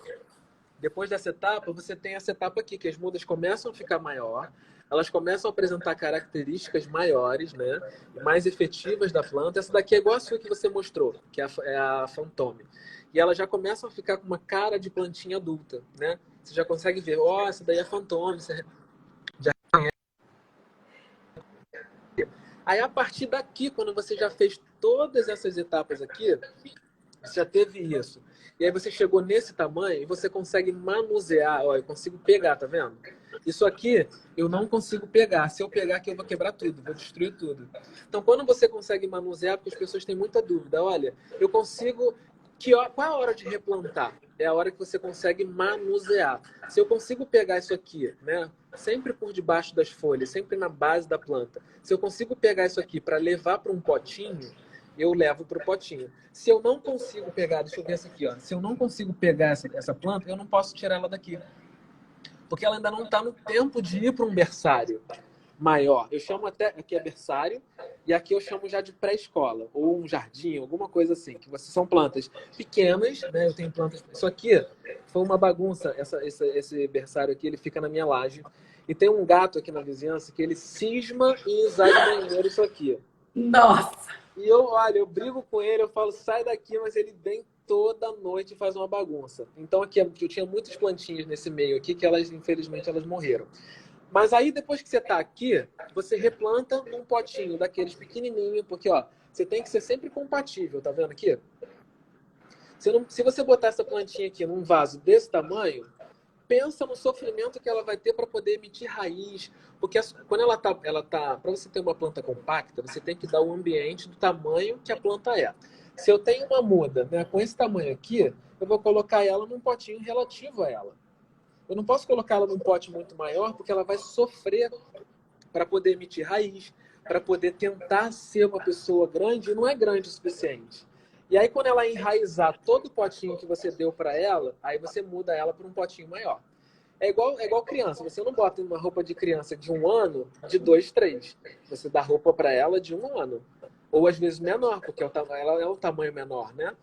depois dessa etapa, você tem essa etapa aqui, que as mudas começam a ficar maior, elas começam a apresentar características maiores, né? Mais efetivas da planta. Essa daqui é igual a sua que você mostrou, que é a Fantôme. E elas já começam a ficar com uma cara de plantinha adulta, né? Você já consegue ver, ó, essa daí é a Fantôme. Já... Aí, a partir daqui, quando você já fez todas essas etapas aqui, você já teve isso. E aí você chegou nesse tamanho e você consegue manusear. Ó, eu consigo pegar, tá vendo? Isso aqui eu não consigo pegar. Se eu pegar aqui eu vou quebrar tudo, vou destruir tudo. Então quando você consegue manusear, porque as pessoas têm muita dúvida. Olha, eu consigo... Qual é a hora de replantar? É a hora que você consegue manusear. Se eu consigo pegar isso aqui, né? Sempre por debaixo das folhas, sempre na base da planta. Se eu consigo pegar isso aqui para levar para um potinho, eu levo para o potinho. Se eu não consigo pegar, deixa eu ver essa aqui, ó. Se eu não consigo pegar essa planta, eu não posso tirar ela daqui. Porque ela ainda não está no tempo de ir para um berçário maior. Eu chamo até, aqui é berçário, e aqui eu chamo já de pré-escola, ou um jardim, alguma coisa assim, que são plantas pequenas, né? Eu tenho plantas... Isso aqui foi uma bagunça, esse berçário aqui, ele fica na minha laje. E tem um gato aqui na vizinhança que ele cisma em usar de banheiro isso aqui. Nossa! E eu, olha, eu brigo com ele, eu falo, sai daqui, mas ele vem toda noite e faz uma bagunça. Então aqui, eu tinha muitas plantinhas nesse meio aqui que elas, infelizmente, elas morreram. Mas aí, depois que você tá aqui, você replanta num potinho daqueles pequenininho, porque, ó, você tem que ser sempre compatível, tá vendo aqui? Se você botar essa plantinha aqui num vaso desse tamanho, pensa no sofrimento que ela vai ter para poder emitir raiz, porque quando para você ter uma planta compacta, você tem que dar o ambiente do tamanho que a planta é. Se eu tenho uma muda, né, com esse tamanho aqui, eu vou colocar ela num potinho relativo a ela. Eu não posso colocar ela num pote muito maior, porque ela vai sofrer para poder emitir raiz, para poder tentar ser uma pessoa grande, e não é grande o suficiente. E aí, quando ela enraizar todo o potinho que você deu para ela, aí você muda ela para um potinho maior. É igual criança. Você não bota uma roupa de criança de 1 ano, de 2, 3. Você dá roupa para ela de 1 ano. Ou às vezes menor, porque ela é um tamanho menor, né?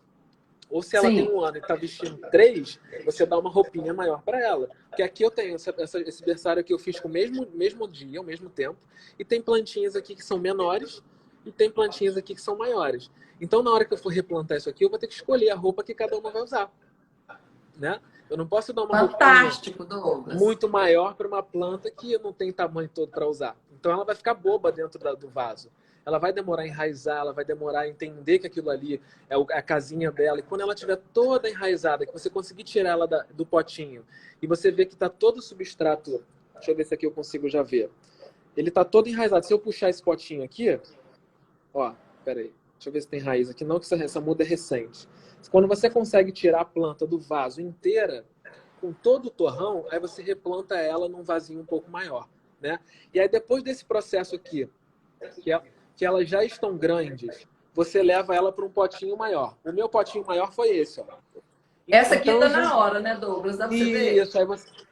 Ou se ela tem Sim. 1 ano e está vestindo 3, você dá uma roupinha maior para ela. Porque aqui eu tenho esse berçário que eu fiz com o mesmo dia, ao mesmo tempo. E tem plantinhas aqui que são menores e tem plantinhas aqui que são maiores. Então, na hora que eu for replantar isso aqui, eu vou ter que escolher a roupa que cada uma vai usar, né? Eu não posso dar uma roupinha Fantástico, Douglas. muito maior para uma planta que não tem tamanho todo para usar. Então ela vai ficar boba dentro do vaso. Ela vai demorar a enraizar, ela vai demorar a entender que aquilo ali é a casinha dela. E quando ela estiver toda enraizada, que você conseguir tirar ela do potinho e você vê que está todo o substrato, deixa eu ver se aqui eu consigo já ver. Ele está todo enraizado. Se eu puxar esse potinho aqui, ó, peraí, deixa eu ver se tem raiz aqui. Não, que essa muda é recente. Quando você consegue tirar a planta do vaso inteira, com todo o torrão, aí você replanta ela num vasinho um pouco maior, né? E aí depois desse processo aqui, que elas já estão grandes, você leva ela para um potinho maior. O meu potinho maior foi esse, ó. Essa aqui Então, tá na hora, né, Douglas? Dá pra você ver? isso,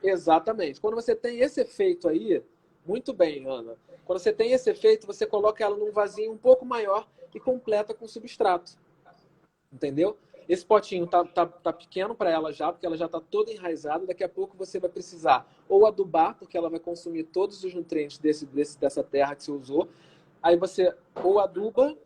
exatamente. Quando você tem esse efeito aí, muito bem, Ana. Quando você tem esse efeito, você coloca ela num vasinho um pouco maior e completa com substrato. Entendeu? Esse potinho tá pequeno para ela já, porque ela já está toda enraizada. Daqui a pouco você vai precisar ou adubar, porque ela vai consumir todos os nutrientes dessa terra que você usou. Aí você ou aduba,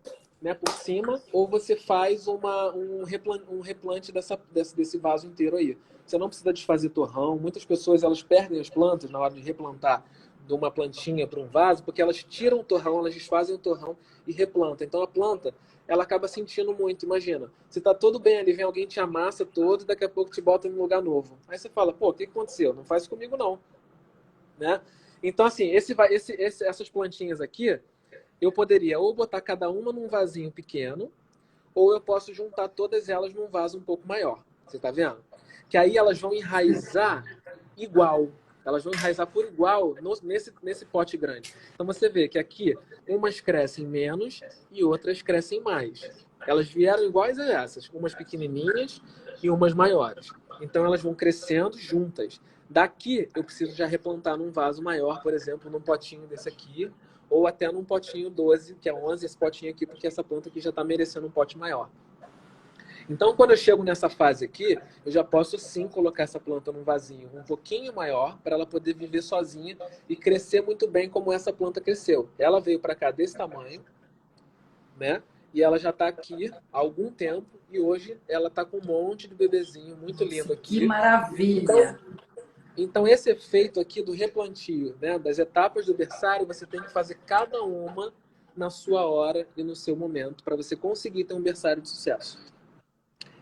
né, por cima, ou você faz um replante desse vaso inteiro aí. Você não precisa desfazer torrão. Muitas pessoas elas perdem as plantas na hora de replantar de uma plantinha para um vaso, porque elas tiram o torrão, elas desfazem o torrão e replantam. Então a planta ela acaba sentindo muito. Imagina, você tá todo bem ali, vem alguém te amassa todo e daqui a pouco te bota num lugar novo. Aí você fala, pô, o que aconteceu? Não faz comigo não, né? Então, assim, essas plantinhas aqui, eu poderia ou botar cada uma num vasinho pequeno, ou eu posso juntar todas elas num vaso um pouco maior. Você tá vendo? Que aí elas vão enraizar igual. Elas vão enraizar por igual nesse pote grande. Então você vê que aqui umas crescem menos e outras crescem mais. Elas vieram iguais a essas, umas pequenininhas e umas maiores. Então elas vão crescendo juntas. Daqui eu preciso já replantar num vaso maior, por exemplo, num potinho desse aqui, ou até num potinho 12, que é 11, esse potinho aqui, porque essa planta aqui já está merecendo um pote maior. Então, quando eu chego nessa fase aqui, eu já posso sim colocar essa planta num vasinho um pouquinho maior para ela poder viver sozinha e crescer muito bem como essa planta cresceu. Ela veio para cá desse tamanho, né? E ela já está aqui há algum tempo e hoje ela está com um monte de bebezinho muito lindo Que aqui. maravilha! Então esse efeito aqui do replantio, né, das etapas do berçário, você tem que fazer cada uma na sua hora e no seu momento para você conseguir ter um berçário de sucesso.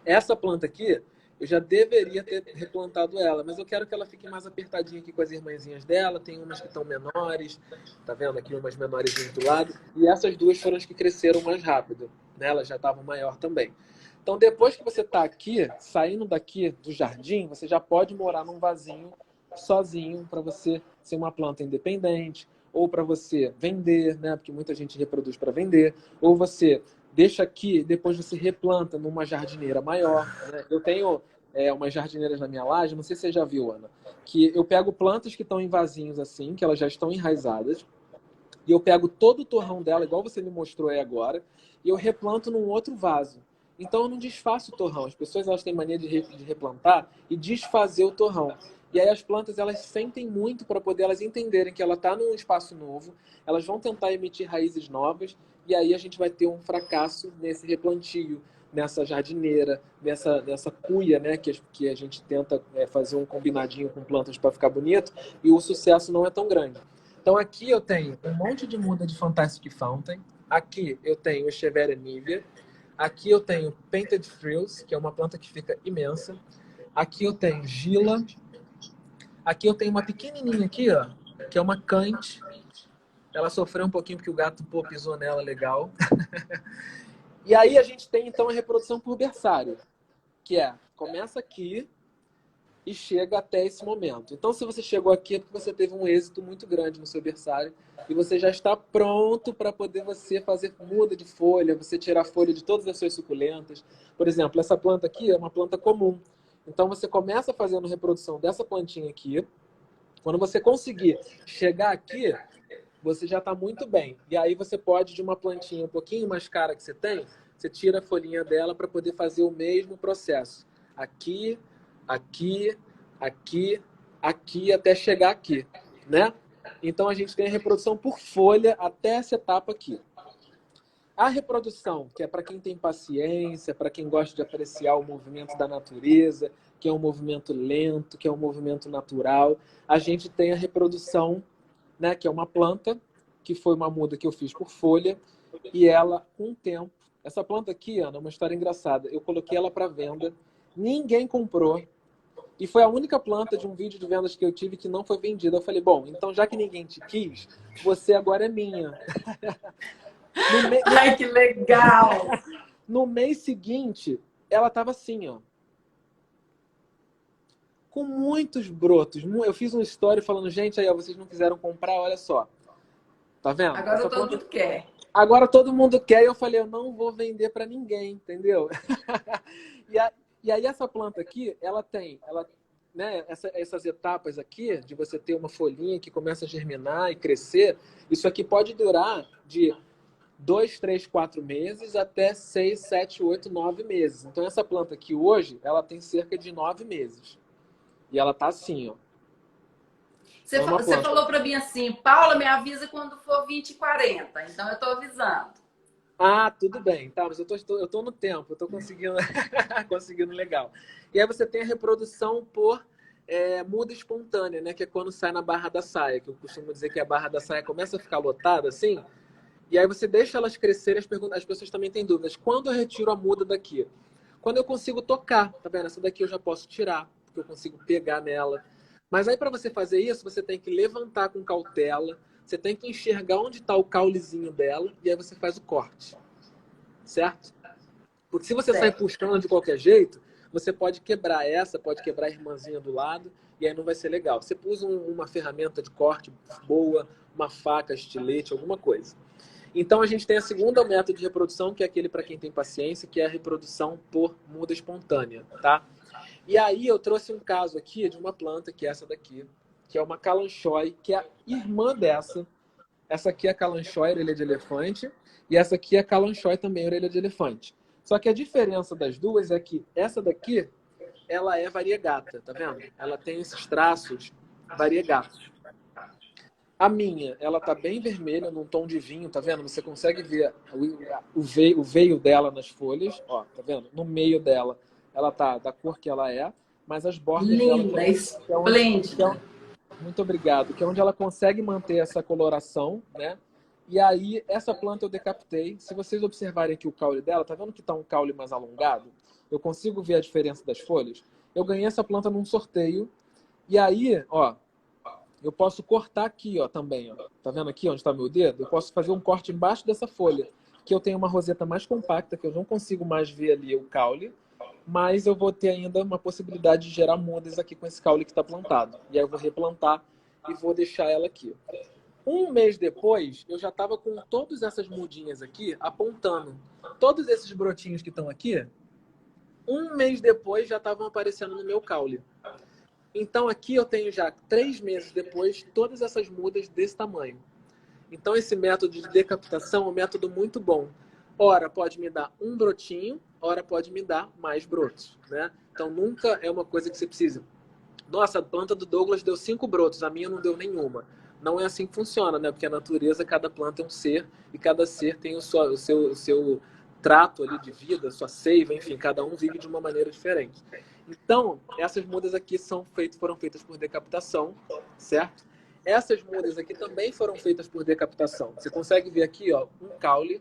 Essa planta aqui, eu já deveria ter replantado ela, mas eu quero que ela fique mais apertadinha aqui com as irmãzinhas dela. Tem umas que estão menores, tá vendo aqui umas menores do lado, e essas duas foram as que cresceram mais rápido, né? Elas já estavam maior também. Então depois que você está aqui, saindo daqui do jardim, você já pode morar num vasinho sozinho para você ser uma planta independente, ou para você vender, né? Porque muita gente reproduz para vender, ou você deixa aqui, depois você replanta numa jardineira maior, né? Eu tenho umas jardineiras na minha laje, não sei se você já viu, Ana, que eu pego plantas que estão em vasinhos assim, que elas já estão enraizadas, e eu pego todo o torrão dela, igual você me mostrou aí agora, e eu replanto num outro vaso. Então eu não desfaço o torrão. As pessoas elas têm mania de replantar e desfazer o torrão. E aí as plantas elas sentem muito para poder elas entenderem que ela está num espaço novo, elas vão tentar emitir raízes novas e aí a gente vai ter um fracasso nesse replantio, nessa jardineira, nessa cuia, né, que a gente tenta fazer um combinadinho com plantas para ficar bonito, e o sucesso não é tão grande. Então aqui eu tenho um monte de muda de Fantastic Fountain, aqui eu tenho Echeveria nivea, aqui eu tenho Painted Frills, que é uma planta que fica imensa, aqui eu tenho Gila, aqui eu tenho uma pequenininha aqui, ó, que é uma Cante. Ela sofreu um pouquinho porque o gato pisou nela legal. E aí a gente tem, então, a reprodução por berçário, que começa aqui e chega até esse momento. Então, se você chegou aqui é porque você teve um êxito muito grande no seu berçário e você já está pronto para poder você fazer muda de folha, você tirar folha de todas as suas suculentas. Por exemplo, essa planta aqui é uma planta comum. Então, você começa fazendo reprodução dessa plantinha aqui. Quando você conseguir chegar aqui, você já está muito bem. E aí você pode, de uma plantinha um pouquinho mais cara que você tem, você tira a folhinha dela para poder fazer o mesmo processo. Aqui, aqui, aqui, aqui, até chegar aqui, né? Então a gente tem a reprodução por folha até essa etapa aqui. A reprodução, que é para quem tem paciência, para quem gosta de apreciar o movimento da natureza, que é um movimento lento, que é um movimento natural, a gente tem a reprodução, né, que é uma planta, que foi uma muda que eu fiz por folha, e ela, com o tempo... Essa planta aqui, Ana, é uma história engraçada. Eu coloquei ela para venda, ninguém comprou, e foi a única planta de um vídeo de vendas que eu tive que não foi vendida. Eu falei, bom, então já que ninguém te quis, você agora é minha. Ai, que legal! No mês seguinte, ela estava assim, ó. Com muitos brotos. Eu fiz um story falando, gente, aí, ó, vocês não quiseram comprar, olha só. Tá vendo? Agora todo mundo quer. Agora todo mundo quer e eu falei, eu não vou vender para ninguém, entendeu? E aí essa planta aqui, ela tem, né, essas etapas aqui, de você ter uma folhinha que começa a germinar e crescer, isso aqui pode durar de 2, 3, 4 meses até 6, 7, 8, 9 meses. Então essa planta aqui hoje, ela tem cerca de 9 meses. E ela tá assim, ó. Você falou para mim assim, Paula, me avisa quando for 20 e 40. Então eu tô avisando. Ah, tudo bem. Tá, mas eu tô no tempo, eu tô conseguindo, conseguindo legal. E aí você tem a reprodução por muda espontânea, né? Que é quando sai na barra da saia, que eu costumo dizer que a barra da saia começa a ficar lotada, assim, e aí você deixa elas crescerem, as pessoas também têm dúvidas. Quando eu retiro a muda daqui? Quando eu consigo tocar, tá vendo? Essa daqui eu já posso tirar, porque eu consigo pegar nela. Mas aí para você fazer isso, você tem que levantar com cautela, você tem que enxergar onde está o caulezinho dela e aí você faz o corte, certo? Porque se você sair puxando de qualquer jeito, você pode quebrar pode quebrar a irmãzinha do lado e aí não vai ser legal. Você usa uma ferramenta de corte boa, uma faca, estilete, alguma coisa. Então a gente tem a segunda método de reprodução, que é aquele para quem tem paciência, que é a reprodução por muda espontânea, tá? E aí eu trouxe um caso aqui de uma planta, que é essa daqui, que é uma Kalanchoe, que é a irmã dessa. Essa aqui é a Kalanchoe, orelha de elefante, e essa aqui é a Kalanchoe também, orelha de elefante. Só que a diferença das duas é que essa daqui, ela é variegata, tá vendo? Ela tem esses traços variegatos. A minha, ela tá bem vermelha, num tom de vinho, tá vendo? Você consegue ver o veio dela nas folhas, ó, tá vendo? No meio dela, ela tá da cor que ela é, mas as bordas linda, dela... esplêndida. Muito obrigado. Que é onde ela consegue manter essa coloração, né? E aí, essa planta eu decapitei. Se vocês observarem aqui o caule dela, tá vendo que tá um caule mais alongado? Eu consigo ver a diferença das folhas. Eu ganhei essa planta num sorteio. E aí, ó, eu posso cortar aqui, ó, também, ó. Tá vendo aqui onde está meu dedo? Eu posso fazer um corte embaixo dessa folha, que eu tenho uma roseta mais compacta, que eu não consigo mais ver ali o caule, mas eu vou ter ainda uma possibilidade de gerar mudas aqui com esse caule que está plantado. E aí eu vou replantar e vou deixar ela aqui. Um mês depois, eu já estava com todas essas mudinhas aqui apontando. Todos esses brotinhos que estão aqui, um mês depois já estavam aparecendo no meu caule. Então aqui eu tenho já 3 meses depois todas essas mudas desse tamanho. Então esse método de decapitação é um método muito bom. Ora pode me dar um brotinho, ora pode me dar mais brotos, né? Então nunca é uma coisa que você precisa. Nossa, a planta do Douglas deu 5 brotos, a minha não deu nenhuma. não é assim que funciona, né? Porque a natureza, cada planta é um ser, e cada ser tem o seu trato ali de vida, sua seiva, enfim, cada um vive de uma maneira diferente. Então, essas mudas aqui foram feitas por decapitação, certo? Essas mudas aqui também foram feitas por decapitação. Você consegue ver aqui, ó, um caule.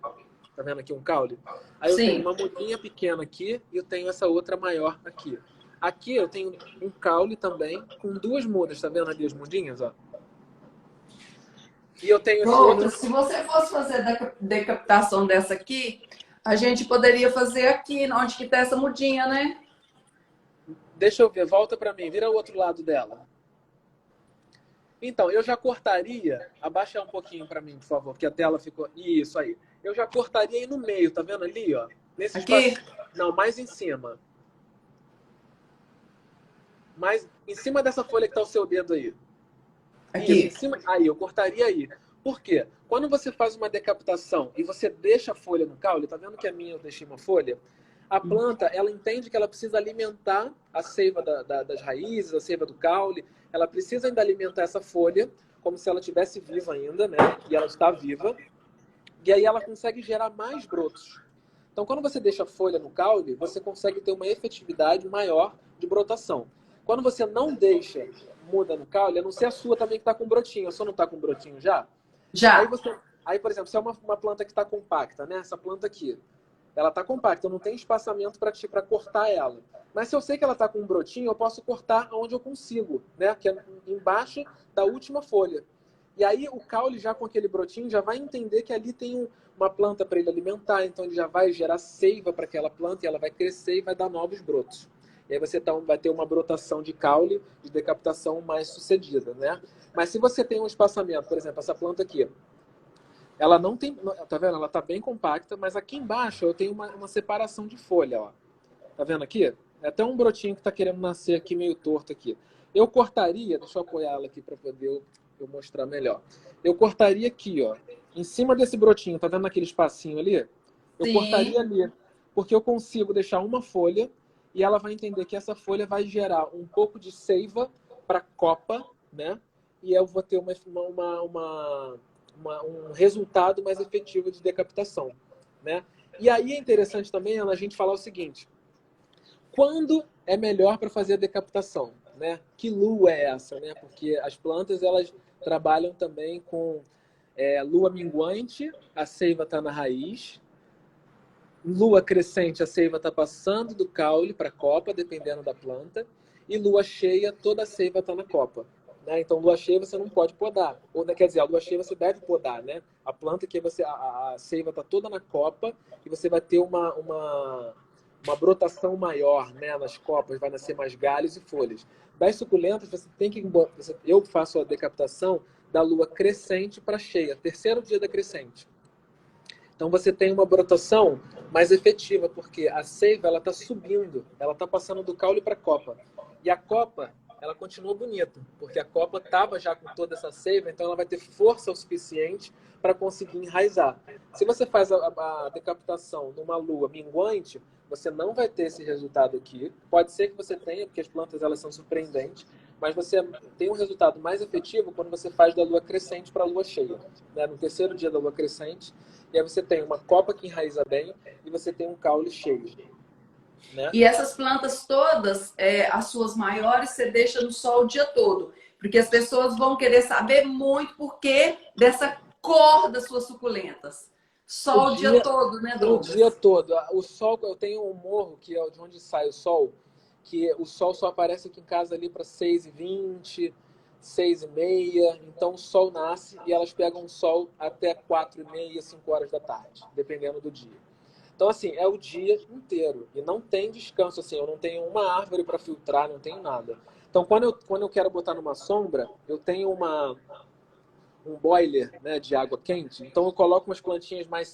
Tá vendo aqui um caule? Aí eu tenho Sim. uma mudinha pequena aqui e eu tenho essa outra maior aqui. Aqui eu tenho um caule também com duas mudas, tá vendo ali as mudinhas, ó? E eu tenho esse outro. Se você fosse fazer decapitação dessa aqui, a gente poderia fazer aqui, onde que tá essa mudinha, né? Deixa eu ver, volta pra mim, vira o outro lado dela. Então, eu já cortaria, abaixa um pouquinho pra mim, por favor, porque a tela ficou... Isso aí. Eu já cortaria aí no meio, tá vendo ali, ó? Nesse Aqui? espaço... Não, mais em cima. Mais em cima dessa folha que tá o seu dedo aí. Aqui. Isso, em cima... Aí, eu cortaria aí. Por quê? Quando você faz uma decapitação e você deixa a folha no caule, tá vendo que a minha eu deixei uma folha? A planta, ela entende que ela precisa alimentar a seiva das raízes, a seiva do caule. Ela precisa ainda alimentar essa folha, como se ela estivesse viva ainda, né? E ela está viva. E aí ela consegue gerar mais brotos. Então, quando você deixa a folha no caule, você consegue ter uma efetividade maior de brotação. Quando você não deixa muda no caule, a não ser a sua também que está com brotinho. A sua não está com brotinho já? Já. Aí, por exemplo, se é uma planta que está compacta, né? Essa planta aqui, ela está compacta, eu não tenho espaçamento para cortar ela. Mas se eu sei que ela está com um brotinho, eu posso cortar onde eu consigo, né? Que é embaixo da última folha. E aí o caule já com aquele brotinho já vai entender que ali tem uma planta para ele alimentar, então ele já vai gerar seiva para aquela planta e ela vai crescer e vai dar novos brotos. E aí você vai ter uma brotação de caule, de decapitação mais sucedida, né? Mas se você tem um espaçamento, por exemplo, essa planta aqui, ela não tem, tá vendo? Ela tá bem compacta, mas aqui embaixo eu tenho uma separação de folha, ó. Tá vendo aqui? É até um brotinho que tá querendo nascer aqui meio torto aqui. Eu cortaria, deixa eu apoiar ela aqui para poder eu mostrar melhor. Eu cortaria aqui, ó, em cima desse brotinho, tá vendo aquele espacinho ali? Eu cortaria ali, porque eu consigo deixar uma folha e ela vai entender que essa folha vai gerar um pouco de seiva para copa, né? E eu vou ter um resultado mais efetivo de decapitação, né? E aí é interessante também a gente falar o seguinte: quando é melhor para fazer a decapitação, né? Que lua é essa, né? Porque as plantas elas trabalham também com lua minguante, a seiva está na raiz. Lua crescente, a seiva está passando do caule para a copa, dependendo da planta. E lua cheia, toda a seiva está na copa. Né? Então, lua cheia você não pode podar. Ou, quer dizer, a lua cheia você deve podar, né? A planta que a seiva está toda na copa e você vai ter uma brotação maior, né, nas copas, vai nascer mais galhos e folhas. Das suculentas, você tem que... Eu faço a decapitação da lua crescente para cheia, terceiro dia da crescente. Então você tem uma brotação mais efetiva, porque a seiva ela está subindo, ela está passando do caule para a copa. E a copa, ela continua bonita, porque a copa estava já com toda essa seiva, então ela vai ter força o suficiente para conseguir enraizar. Se você faz a decapitação numa lua minguante, você não vai ter esse resultado aqui. Pode ser que você tenha, porque as plantas elas são surpreendentes, mas você tem um resultado mais efetivo quando você faz da lua crescente para a lua cheia. Né? No terceiro dia da lua crescente, e aí você tem uma copa que enraiza bem e você tem um caule cheio. Né? E essas plantas todas, as suas maiores, você deixa no sol o dia todo. Porque as pessoas vão querer saber muito por que dessa cor das suas suculentas. Sol o dia todo, né, Douglas? O dia todo. O sol, eu tenho um morro que é de onde sai o sol, que o sol só aparece aqui em casa ali para 6h20, 6h30. Então o sol nasce e elas pegam o sol até 4h30, 5 horas da tarde, dependendo do dia. Então, assim, é o dia inteiro. E não tem descanso, assim. Eu não tenho uma árvore para filtrar, não tenho nada. Então, quando eu quero botar numa sombra, eu tenho um boiler, né, de água quente. Então, eu coloco umas plantinhas mais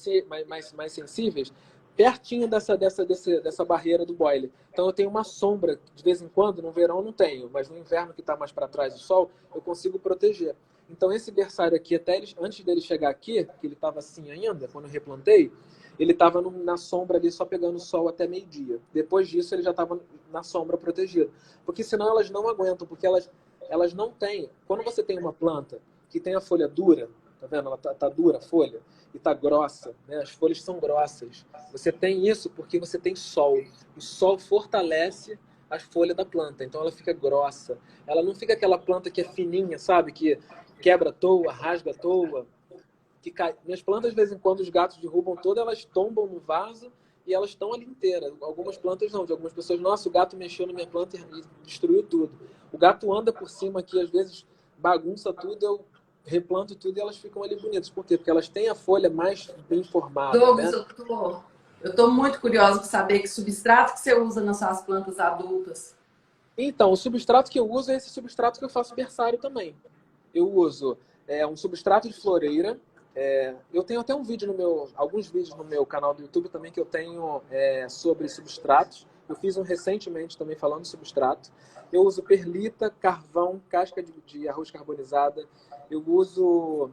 sensíveis pertinho dessa barreira do boiler. Então, eu tenho uma sombra, de vez em quando, no verão não tenho, mas no inverno, que está mais para trás do sol, eu consigo proteger. Então, esse berçário aqui, até antes dele chegar aqui, que ele estava assim ainda, quando eu replantei, ele estava na sombra ali só pegando sol até meio-dia. Depois disso, ele já estava na sombra protegido. Porque senão elas não aguentam, porque elas não têm... Quando você tem uma planta que tem a folha dura, tá vendo? Ela tá dura a folha e tá grossa, né? As folhas são grossas. Você tem isso porque você tem sol. O sol fortalece a folha da planta, então ela fica grossa. Ela não fica aquela planta que é fininha, sabe? Que quebra à toa, rasga à toa, que cai. Minhas plantas, de vez em quando, os gatos derrubam todas, elas tombam no vaso e elas estão ali inteiras. Algumas plantas não, de algumas pessoas, nossa, o gato mexeu na minha planta e destruiu tudo. O gato anda por cima aqui, às vezes bagunça tudo, eu replanto tudo e elas ficam ali bonitas. Por quê? Porque elas têm a folha mais bem formada, Douglas, né? eu tô muito curiosa para saber que substrato que você usa nas suas plantas adultas. Então, o substrato que eu uso é esse substrato que eu faço berçário também. Eu uso um substrato de floreira. Eu tenho até alguns vídeos no meu canal do YouTube também que eu tenho sobre substratos. Eu fiz um recentemente também falando de substrato. Eu uso perlita, carvão, casca de arroz carbonizada. Eu uso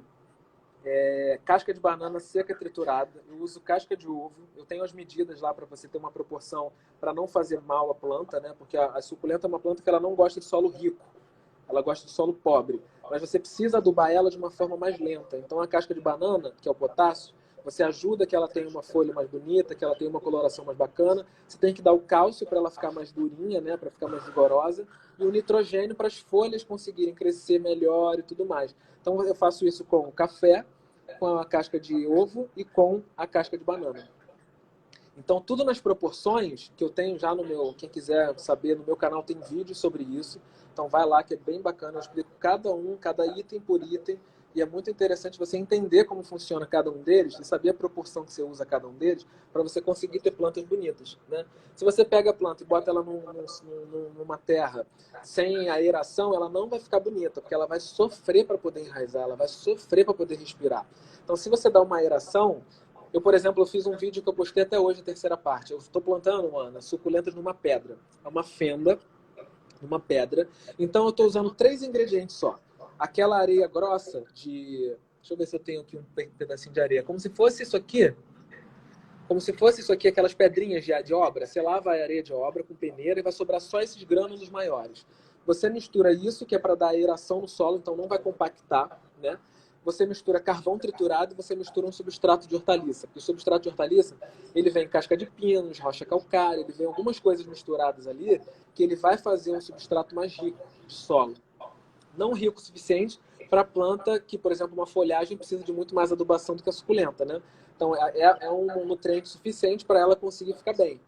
casca de banana seca triturada. Eu uso casca de ovo. Eu tenho as medidas lá para você ter uma proporção para não fazer mal à planta, né? Porque a suculenta é uma planta que ela não gosta de solo rico. Ela gosta de solo pobre. Mas você precisa adubar ela de uma forma mais lenta. Então a casca de banana, que é o potássio, você ajuda que ela tenha uma folha mais bonita, que ela tenha uma coloração mais bacana. Você tem que dar o cálcio para ela ficar mais durinha, né? Para ficar mais vigorosa. E o nitrogênio para as folhas conseguirem crescer melhor e tudo mais. Então eu faço isso com o café, com a casca de ovo e com a casca de banana. Então, tudo nas proporções que eu tenho já no meu... Quem quiser saber, no meu canal tem vídeo sobre isso. Então, vai lá, que é bem bacana. Eu explico cada item por item. E é muito interessante você entender como funciona cada um deles e saber a proporção que você usa cada um deles para você conseguir ter plantas bonitas, né? Se você pega a planta e bota ela numa terra sem aeração, ela não vai ficar bonita, porque ela vai sofrer para poder enraizar, ela vai sofrer para poder respirar. Então, se você dá uma aeração... por exemplo, eu fiz um vídeo que eu postei até hoje, a terceira parte. Eu estou plantando, Ana, suculentas numa pedra. É uma fenda, numa pedra. Então, eu estou usando 3 ingredientes só. Aquela areia grossa de... Deixa eu ver se eu tenho aqui um pedacinho de areia. Como se fosse isso aqui. Como se fosse isso aqui, aquelas pedrinhas de obra. Você lava a areia de obra com peneira e vai sobrar só esses grânulos maiores. Você mistura isso, que é para dar aeração no solo, então não vai compactar, né? Você mistura carvão triturado e você mistura um substrato de hortaliça. Porque o substrato de hortaliça, ele vem casca de pinos, rocha calcária, ele vem algumas coisas misturadas ali, que ele vai fazer um substrato mais rico de solo. Não rico o suficiente para a planta que, por exemplo, uma folhagem precisa de muito mais adubação do que a suculenta, né? Então, é um nutriente suficiente para ela conseguir ficar bem.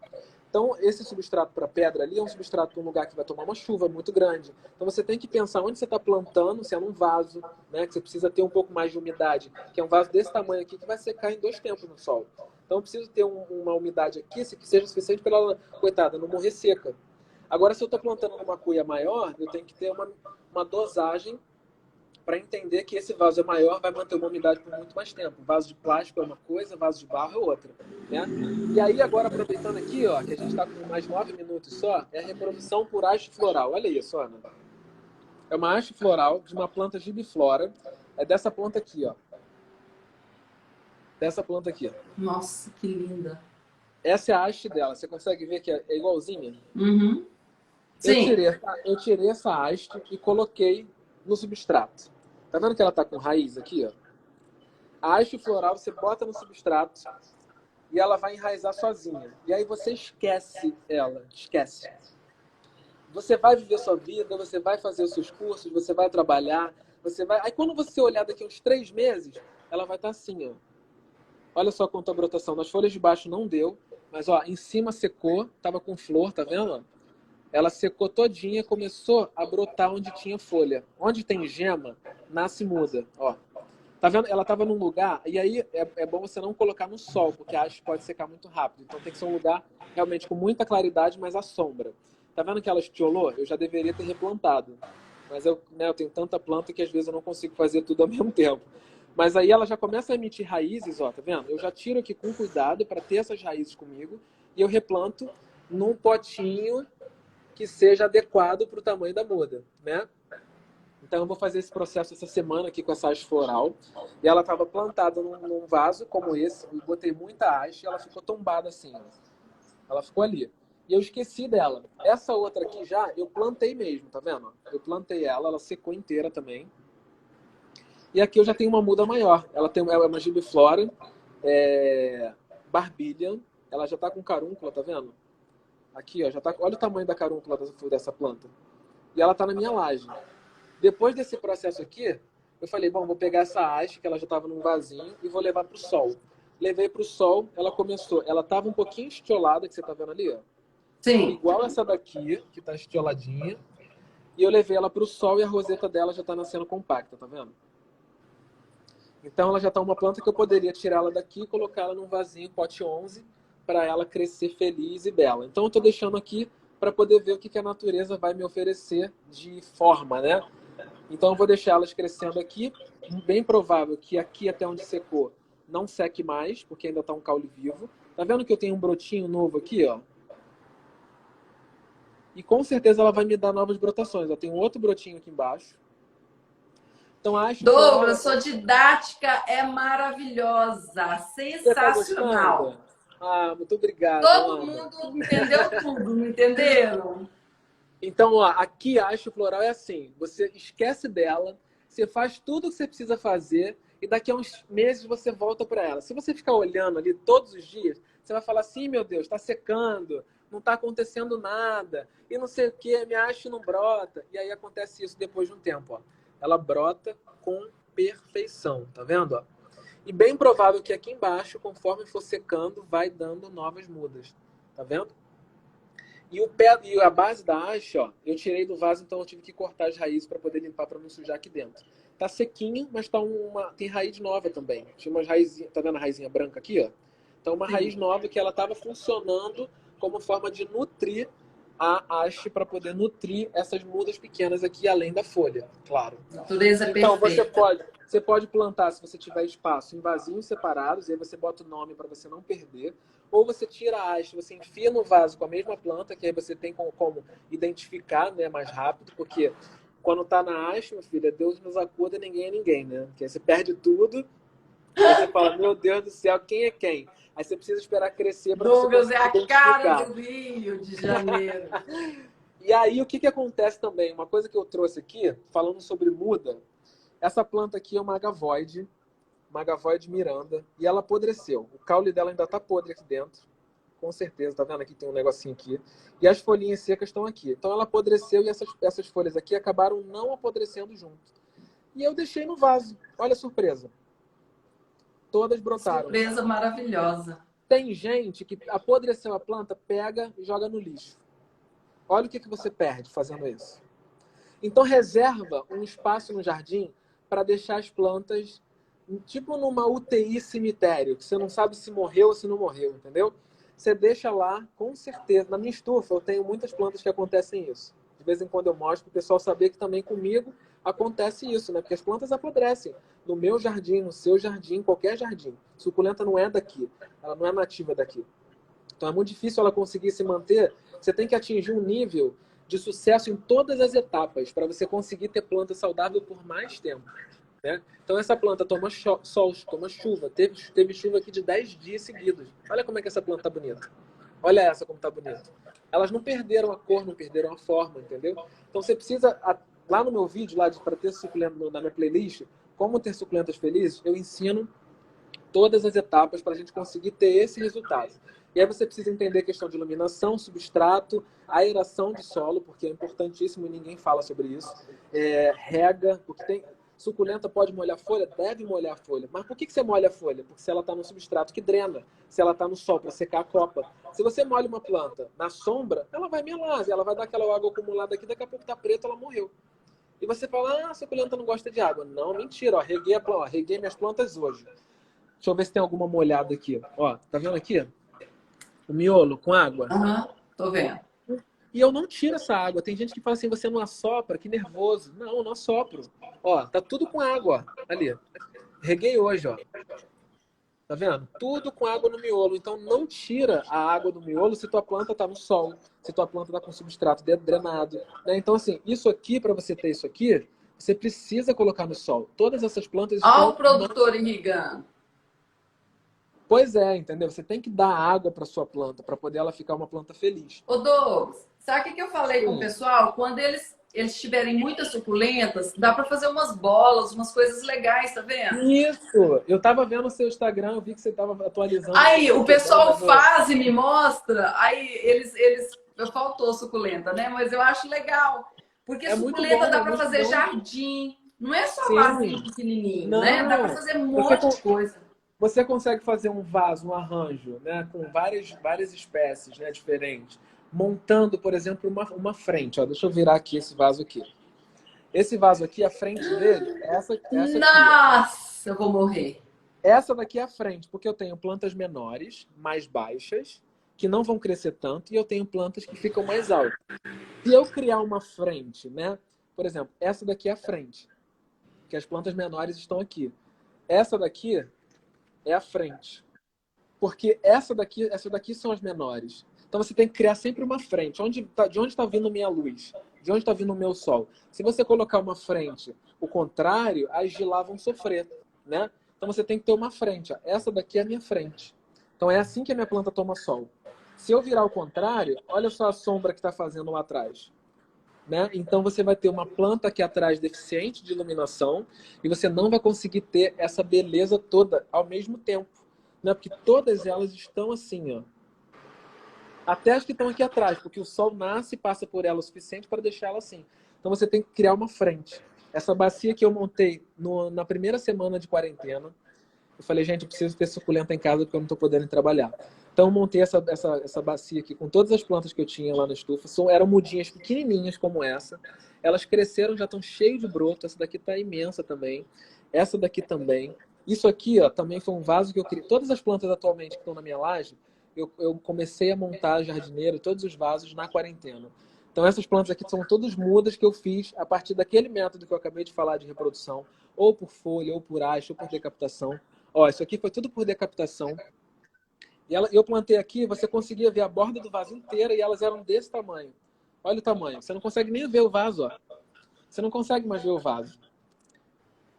Então, esse substrato para pedra ali é um substrato para um lugar que vai tomar uma chuva muito grande. Então, você tem que pensar onde você está plantando, se é num vaso, né, que você precisa ter um pouco mais de umidade, que é um vaso desse tamanho aqui que vai secar em 2 tempos no sol. Então, eu preciso ter uma umidade aqui que seja suficiente para ela, coitada, não morrer seca. Agora, se eu estou plantando numa cuia maior, eu tenho que ter uma dosagem para entender que esse vaso é maior, vai manter uma umidade por muito mais tempo. Vaso de plástico é uma coisa, vaso de barro é outra, né? E aí, agora, aproveitando aqui, ó, que a gente está com mais 9 minutos só, é a reprodução por haste floral. Olha isso, Ana. É uma haste floral de uma planta gibiflora. É dessa planta aqui, ó. Dessa planta aqui, ó. Nossa, que linda. Essa é a haste dela. Você consegue ver que é igualzinha? Uhum. Sim. Eu tirei essa haste e coloquei no substrato. Tá vendo que ela tá com raiz aqui, ó? A haste floral você bota no substrato e ela vai enraizar sozinha. E aí você esquece ela, esquece. Você vai viver sua vida, você vai fazer os seus cursos, você vai trabalhar, você vai... Aí quando você olhar daqui uns 3 meses, ela vai estar assim, ó. Olha só quanto a brotação. Nas folhas de baixo não deu, mas ó, em cima secou, tava com flor, tá vendo? Ela secou todinha, começou a brotar onde tinha folha. Onde tem gema, nasce muda, ó. Tá vendo? Ela tava num lugar, e aí é bom você não colocar no sol, porque a haste pode secar muito rápido. Então tem que ser um lugar realmente com muita claridade, mas à sombra. Tá vendo que ela estiolou? Eu já deveria ter replantado. Mas eu tenho tanta planta que às vezes eu não consigo fazer tudo ao mesmo tempo. Mas aí ela já começa a emitir raízes, ó, tá vendo? Eu já tiro aqui com cuidado para ter essas raízes comigo e eu replanto num potinho que seja adequado para o tamanho da muda, né? Então eu vou fazer esse processo essa semana aqui com essa haste floral. E ela estava plantada num vaso como esse, eu botei muita haste e ela ficou tombada assim, ó. Ela ficou ali. E eu esqueci dela. Essa outra aqui já, eu plantei mesmo, tá vendo? Eu plantei ela secou inteira também. E aqui eu já tenho uma muda maior. Ela é uma gibiflora, barbilha. Ela já tá com carúncula, tá vendo? Aqui, ó, já tá. Olha o tamanho da carúncula dessa planta. E ela tá na minha laje. Depois desse processo aqui, eu falei, bom, vou pegar essa haste, que ela já estava num vasinho, e vou levar para o sol. Levei para o sol, ela estava um pouquinho estiolada, que você está vendo ali, ó. Sim. Igual essa daqui, que está estioladinha. E eu levei ela para o sol e a roseta dela já está nascendo compacta, tá vendo? Então ela já está uma planta que eu poderia tirar ela daqui e colocar ela num vasinho pote 11 para ela crescer feliz e bela. Então eu estou deixando aqui para poder ver o que a natureza vai me oferecer de forma, né? Então eu vou deixar elas crescendo aqui. Bem provável que aqui até onde secou não seque mais, porque ainda está um caule vivo. Tá vendo que eu tenho um brotinho novo aqui, ó? E com certeza ela vai me dar novas brotações. Eu tenho outro brotinho aqui embaixo. Então acho Douglas, sua didática é maravilhosa, Você tá sensacional. gostando? Ah, muito obrigado, Todo Ana. mundo entendeu tudo, não entenderam? Então, ó, aqui a haste floral é assim: você esquece dela, você faz tudo o que você precisa fazer e daqui a uns meses você volta para ela. Se você ficar olhando ali todos os dias, você vai falar assim: meu Deus, está secando, não está acontecendo nada e não sei o que, minha haste não brota. E aí acontece isso depois de um tempo, ó. Ela brota com perfeição, tá vendo? Ó? E bem provável que aqui embaixo, conforme for secando, vai dando novas mudas, tá vendo? E a base da haste, ó, eu tirei do vaso, então eu tive que cortar as raízes para poder limpar, para não sujar aqui dentro. Tá sequinho, mas tem raiz nova também. Tinha umas raizinhas, tá vendo a raizinha branca aqui, ó? Então uma raiz nova que ela estava funcionando como forma de nutrir a haste para poder nutrir essas mudas pequenas aqui, além da folha, claro. Natureza Então perfeita. você pode plantar, se você tiver espaço, em vasinhos separados, e aí você bota o nome para você não perder. Ou você tira a haste, você enfia no vaso com a mesma planta, que aí você tem como identificar, né, mais rápido, porque quando tá na haste, meu filho, é Deus nos acuda, ninguém é ninguém, né? Porque aí você perde tudo, aí você fala, meu Deus do céu, quem é quem? Aí você precisa esperar crescer para você Douglas é conseguir a cara identificar. do Rio de Janeiro. E aí, o que acontece também? Uma coisa que eu trouxe aqui, falando sobre muda, essa planta aqui é uma Magavoide Miranda, e ela apodreceu. O caule dela ainda está podre aqui dentro, com certeza. Tá vendo aqui? Tem um negocinho aqui. E as folhinhas secas estão aqui. Então ela apodreceu e essas folhas aqui acabaram não apodrecendo junto. E eu deixei no vaso. Olha a surpresa. Todas brotaram. Surpresa maravilhosa. Tem gente que apodreceu a planta, pega e joga no lixo. Olha o que você perde fazendo isso. Então reserva um espaço no jardim para deixar as plantas tipo numa UTI cemitério, que você não sabe se morreu ou se não morreu, entendeu? Você deixa lá, com certeza. Na minha estufa eu tenho muitas plantas que acontecem isso. De vez em quando eu mostro para o pessoal saber que também comigo acontece isso, né? Porque as plantas apodrecem. No meu jardim, no seu jardim, qualquer jardim. Suculenta não é daqui. Ela não é nativa daqui. Então é muito difícil ela conseguir se manter. Você tem que atingir um nível de sucesso em todas as etapas para você conseguir ter planta saudável por mais tempo. Né? Então essa planta toma sol, toma chuva. Teve chuva aqui de 10 dias seguidos. Olha como é que essa planta tá bonita. Olha essa como tá bonita. Elas não perderam a cor, não perderam a forma, entendeu? Então você precisa, lá no meu vídeo, lá para ter suculento na minha playlist, como ter suculentas felizes, eu ensino todas as etapas para a gente conseguir ter esse resultado. E aí você precisa entender a questão de iluminação, substrato, aeração de solo, porque é importantíssimo e ninguém fala sobre isso. Rega, porque tem... Suculenta pode molhar a folha? Deve molhar a folha. Mas por que você molha a folha? Porque se ela está no substrato que drena, se ela está no sol para secar a copa. Se você molha uma planta na sombra, ela vai melar, ela vai dar aquela água acumulada aqui, daqui a pouco está preta, ela morreu. E você fala, a suculenta não gosta de água. Não, mentira, ó, reguei minhas plantas hoje. Deixa eu ver se tem alguma molhada aqui. Ó, tá vendo aqui? O miolo com água. Tô vendo. E eu não tiro essa água. Tem gente que fala assim, você não assopra, que nervoso. Não, eu não assopro. Ó, tá tudo com água. Ali. Reguei hoje, ó. Tá vendo? Tudo com água no miolo. Então não tira a água do miolo se tua planta tá no sol. Se tua planta tá com substrato drenado. Né? Então, assim, isso aqui, para você ter isso aqui, você precisa colocar no sol. Todas essas plantas Olha estão... o produtor irrigando. Pois é, entendeu? Você tem que dar água para sua planta, para poder ela ficar uma planta feliz. Ô, Douglas, sabe o que eu falei com o pessoal? Quando eles eles tiverem muitas suculentas, dá para fazer umas bolas, umas coisas legais, tá vendo? Isso! Eu tava vendo o seu Instagram, eu vi que você tava atualizando o Aí o Pokédex. pessoal faz e me mostra, aí faltou suculenta, né? Mas eu acho legal, porque suculenta dá É para muito fazer bom. jardim, não é só vasinho Sim. pequenininho, né? Dá para Não. fazer um Você, monte de coisa. você consegue fazer um vaso, um arranjo, né, com várias espécies, né, diferentes, montando, por exemplo, uma frente. Ó, deixa eu virar aqui esse vaso aqui. Esse vaso aqui, a frente dele, é essa aqui, ó. Nossa, eu vou morrer. Essa daqui é a frente, porque eu tenho plantas menores, mais baixas, que não vão crescer tanto, e eu tenho plantas que ficam mais altas. Se eu criar uma frente, né? Por exemplo, essa daqui é a frente, que as plantas menores estão aqui. Essa daqui é a frente. Porque essa daqui são as menores. Então você tem que criar sempre uma frente. De onde está vindo minha luz? De onde está vindo o meu sol? Se você colocar uma frente, o contrário, as de lá vão sofrer, né? Então você tem que ter uma frente. Ó. Essa daqui é a minha frente. Então é assim que a minha planta toma sol. Se eu virar o contrário, olha só a sombra que está fazendo lá atrás. Né? Então você vai ter uma planta aqui atrás deficiente de iluminação e você não vai conseguir ter essa beleza toda ao mesmo tempo, né? Porque todas elas estão assim, ó. Até as que estão aqui atrás, porque o sol nasce e passa por ela o suficiente para deixar ela assim. Então você tem que criar uma frente. Essa bacia que eu montei na primeira semana de quarentena, eu falei, gente, eu preciso ter suculenta em casa porque eu não estou podendo trabalhar. Então eu montei essa bacia aqui com todas as plantas que eu tinha lá na estufa. Eram mudinhas pequenininhas como essa. Elas cresceram, já estão cheias de broto. Essa daqui está imensa também. Essa daqui também. Isso aqui, ó, também foi um vaso que eu criei. Todas as plantas atualmente que estão na minha laje, eu comecei a montar jardineiro, todos os vasos na quarentena. Então essas plantas aqui são todas mudas que eu fiz a partir daquele método que eu acabei de falar de reprodução, ou por folha, ou por haste, ou por decapitação. Ó, isso aqui foi tudo por decapitação. E eu plantei aqui, você conseguia ver a borda do vaso inteira e elas eram desse tamanho. Olha o tamanho. Você não consegue nem ver o vaso, ó. Você não consegue mais ver o vaso.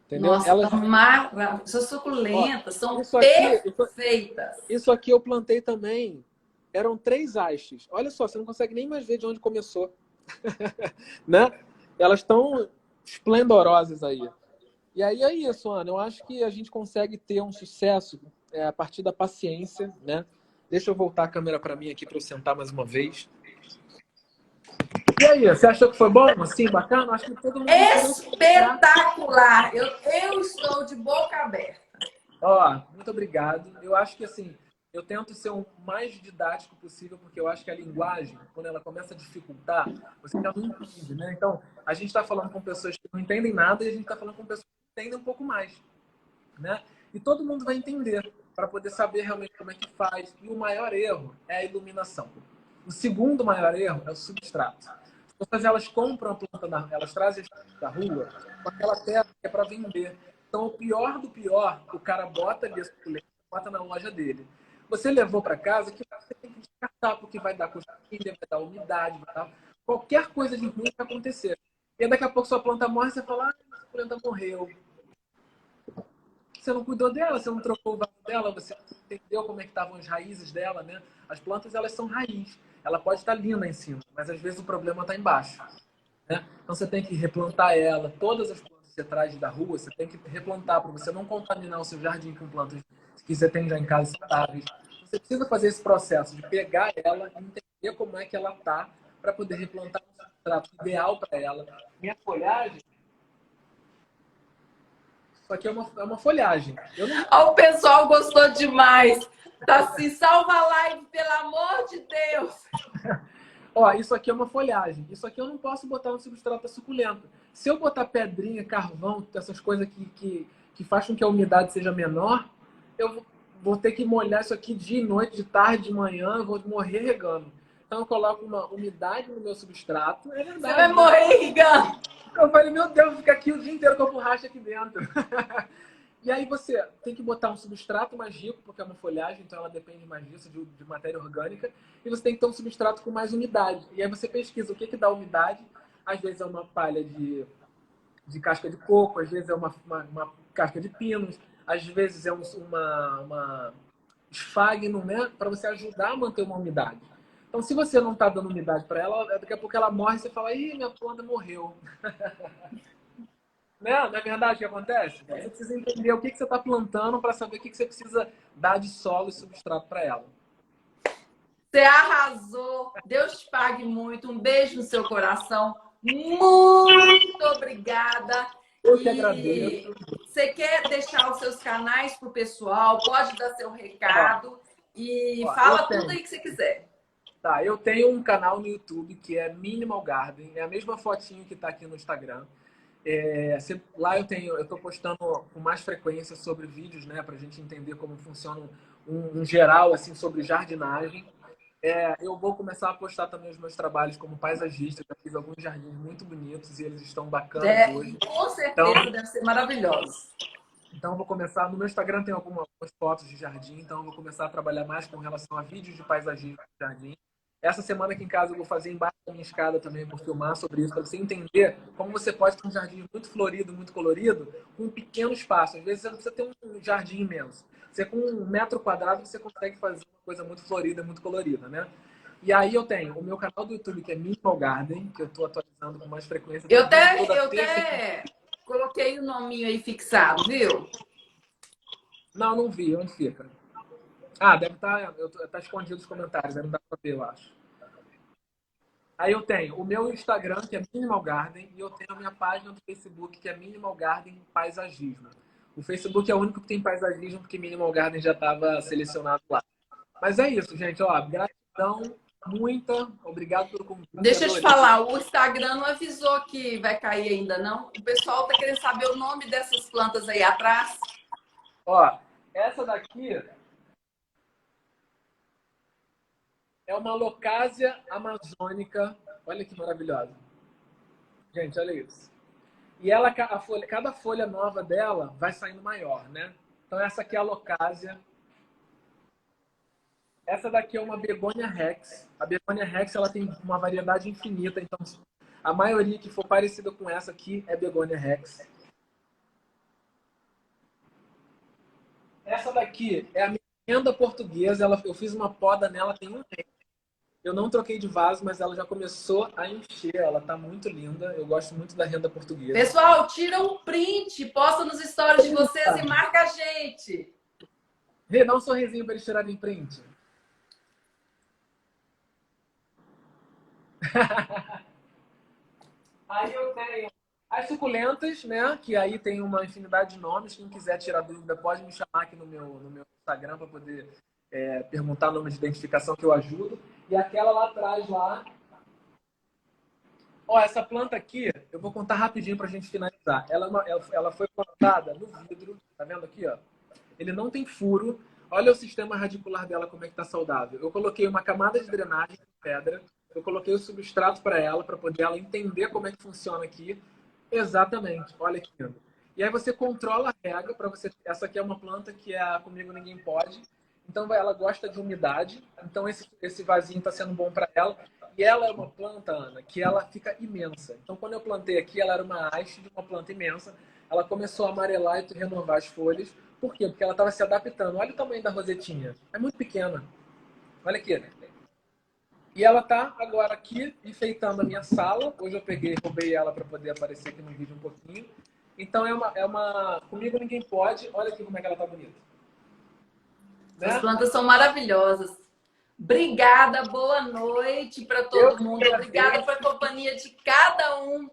Entendeu? Nossa, Elas, tá maravilhoso. São ó, suculentas, são isso aqui, perfeitas. isso aqui eu plantei também. Eram 3 hastes. Olha só, você não consegue nem mais ver de onde começou. Né? Elas estão esplendorosas aí. E aí é isso, Ana. Eu acho que a gente consegue ter um sucesso a partir da paciência, né? Deixa eu voltar a câmera para mim aqui para eu sentar mais uma vez. E aí, você achou que foi bom? Assim, bacana? Acho que todo mundo entendeu. Né? Espetacular! Eu estou de boca aberta. Ó, muito obrigado. Eu acho que assim, eu tento ser o mais didático possível, porque eu acho que a linguagem, quando ela começa a dificultar, você já não entende, né? Então, a gente está falando com pessoas que não entendem nada e a gente está falando com pessoas que entendem um pouco mais, né? E todo mundo vai entender para poder saber realmente como é que faz. E o maior erro é a iluminação. O segundo maior erro é o substrato. As pessoas elas compram a planta, elas trazem da rua com aquela terra que é para vender. Então, o pior do pior, o cara bota ali a suculenta, bota na loja dele. Você levou para casa, que você tem que descartar, porque vai dar costilha, vai dar umidade, vai dar qualquer coisa de ruim vai acontecer. E aí, daqui a pouco sua planta morre, você fala, ah, a suculenta morreu. Você não cuidou dela, você não trocou o vaso dela, você não entendeu como é que estavam as raízes dela, né? As plantas, elas são raiz. Ela pode estar linda em cima, mas às vezes o problema está embaixo. Né? Então você tem que replantar ela. Todas as plantas que você traz da rua, você tem que replantar para você não contaminar o seu jardim com plantas que você tem já em casa saudáveis. Você precisa fazer esse processo de pegar ela e entender como é que ela está para poder replantar um substrato ideal para ela. Minha folhagem, isso aqui é uma folhagem. Eu não... O pessoal gostou demais. Tá assim, salva a live, pelo amor de Deus. Ó, isso aqui é uma folhagem. Isso aqui eu não posso botar no substrato suculento. Se eu botar pedrinha, carvão, essas coisas que fazem com que a umidade seja menor, eu vou ter que molhar isso aqui dia e noite, de tarde, de manhã, eu vou morrer regando. Então eu coloco uma umidade no meu substrato. É verdade. Você vai morrer regando. Eu falei, meu Deus, fica aqui o dia inteiro com a borracha aqui dentro. E aí você tem que botar um substrato mais rico, porque é uma folhagem, então ela depende mais disso, de matéria orgânica. E você tem que ter um substrato com mais umidade. E aí você pesquisa o que dá umidade. Às vezes é uma palha de casca de coco, às vezes é uma casca de pinos, às vezes é uma esfagno, né? Para você ajudar a manter uma umidade. Então, se você não está dando umidade para ela, daqui a pouco ela morre e você fala, ih, minha planta morreu. Né? Não é verdade o que acontece? Então, você precisa entender o que você está plantando para saber o que você precisa dar de solo e substrato para ela. Você arrasou. Deus te pague muito. Um beijo no seu coração. Muito obrigada. Eu que E agradeço. você quer deixar os seus canais para o pessoal? Pode dar seu recado e fala tudo aí que você quiser. Tá, eu tenho um canal no YouTube que é Minimal Garden. É a mesma fotinho que está aqui no Instagram. Lá eu estou postando com mais frequência sobre vídeos, né, para a gente entender como funciona um geral assim sobre jardinagem. Eu vou começar a postar também os meus trabalhos como paisagista. Já fiz alguns jardins muito bonitos e eles estão bacanas hoje. Com certeza, então, deve ser maravilhoso. Então, eu vou começar. No meu Instagram tem algumas fotos de jardim, então eu vou começar a trabalhar mais com relação a vídeos de paisagismo de jardim. Essa semana aqui em casa eu vou fazer embaixo da minha escada também, vou filmar sobre isso, para você entender como você pode ter um jardim muito florido, muito colorido, com um pequeno espaço. Às vezes você não precisa ter um jardim imenso. Você com 1 metro quadrado você consegue fazer uma coisa muito florida, muito colorida, né? E aí eu tenho o meu canal do YouTube, que é Minimal Garden, que eu estou atualizando com mais frequência. Eu até coloquei o nominho aí fixado, viu? Não vi. Onde fica? Ah, deve estar. Tá escondido nos comentários, não dá pra ver, eu acho. Aí eu tenho o meu Instagram, que é Minimal Garden, e eu tenho a minha página do Facebook, que é Minimal Garden Paisagismo. O Facebook é o único que tem paisagismo, porque Minimal Garden já estava selecionado lá. Mas é isso, gente. Ó, gratidão, obrigado pelo convite. Deixa eu te falar, o Instagram não avisou que vai cair ainda, não? O pessoal tá querendo saber o nome dessas plantas aí atrás. Ó, essa daqui é uma Locásia amazônica. Olha que maravilhosa. Gente, olha isso. E ela, cada folha nova dela vai saindo maior, né? Então essa aqui é a Locásia. Essa daqui é uma Begônia Rex. A Begônia Rex ela tem uma variedade infinita. Então a maioria que for parecida com essa aqui é Begônia Rex. Essa daqui é a minha renda portuguesa. Eu fiz uma poda nela tem um mês. Eu não troquei de vaso, mas ela já começou a encher. Ela tá muito linda. Eu gosto muito da renda portuguesa. Pessoal, tira um print, posta nos stories de vocês e marca a gente. Rê, dá um sorrisinho para eles tirarem print. Aí eu tenho as suculentas, né? Que aí tem uma infinidade de nomes. Quem quiser tirar dúvida pode me chamar aqui no meu Instagram para poder perguntar o nome de identificação que eu ajudo. E aquela lá atrás, lá. Ó, essa planta aqui, eu vou contar rapidinho para a gente finalizar. Ela foi plantada no vidro, tá vendo aqui, ó? Ele não tem furo. Olha o sistema radicular dela, como é que tá saudável. Eu coloquei uma camada de drenagem de pedra. Eu coloquei o substrato para ela, para poder ela entender como é que funciona aqui. Exatamente, olha aqui. E aí você controla a rega para você. Essa aqui é uma planta que é Comigo Ninguém Pode. Então ela gosta de umidade. Então esse vasinho está sendo bom para ela. E ela é uma planta, Ana, que ela fica imensa. Então quando eu plantei aqui, ela era uma haste de uma planta imensa. Ela começou a amarelar e renovar as folhas. Por quê? Porque ela estava se adaptando. Olha o tamanho da rosetinha. É muito pequena. Olha aqui. E ela tá agora aqui enfeitando a minha sala. Hoje eu roubei ela para poder aparecer aqui no vídeo um pouquinho. Então é uma Comigo Ninguém Pode. Olha aqui como é que ela tá bonita. Né? As plantas são maravilhosas. Obrigada, boa noite para todo mundo. Obrigada pela companhia de cada um.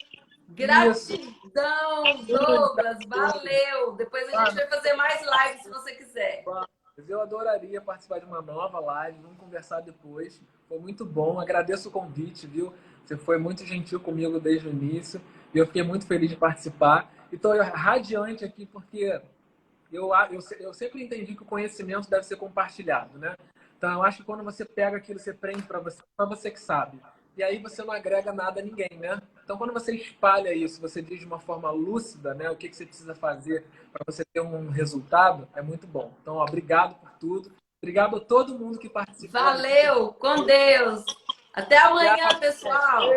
Gratidão, Douglas. Valeu. Depois a gente vai fazer mais lives se você quiser. Eu adoraria participar de uma nova live. Vamos conversar depois. Foi muito bom. Agradeço o convite, viu? Você foi muito gentil comigo desde o início. E eu fiquei muito feliz de participar. E estou radiante aqui porque eu sempre entendi que o conhecimento deve ser compartilhado, né? Então, eu acho que quando você pega aquilo, você prende para você que sabe. E aí você não agrega nada a ninguém, né? Então, quando você espalha isso, você diz de uma forma lúcida, né? O que você precisa fazer para você ter um resultado, é muito bom. Então, ó, obrigado por tudo. Obrigado a todo mundo que participou. Valeu, com Deus. Até amanhã, pessoal.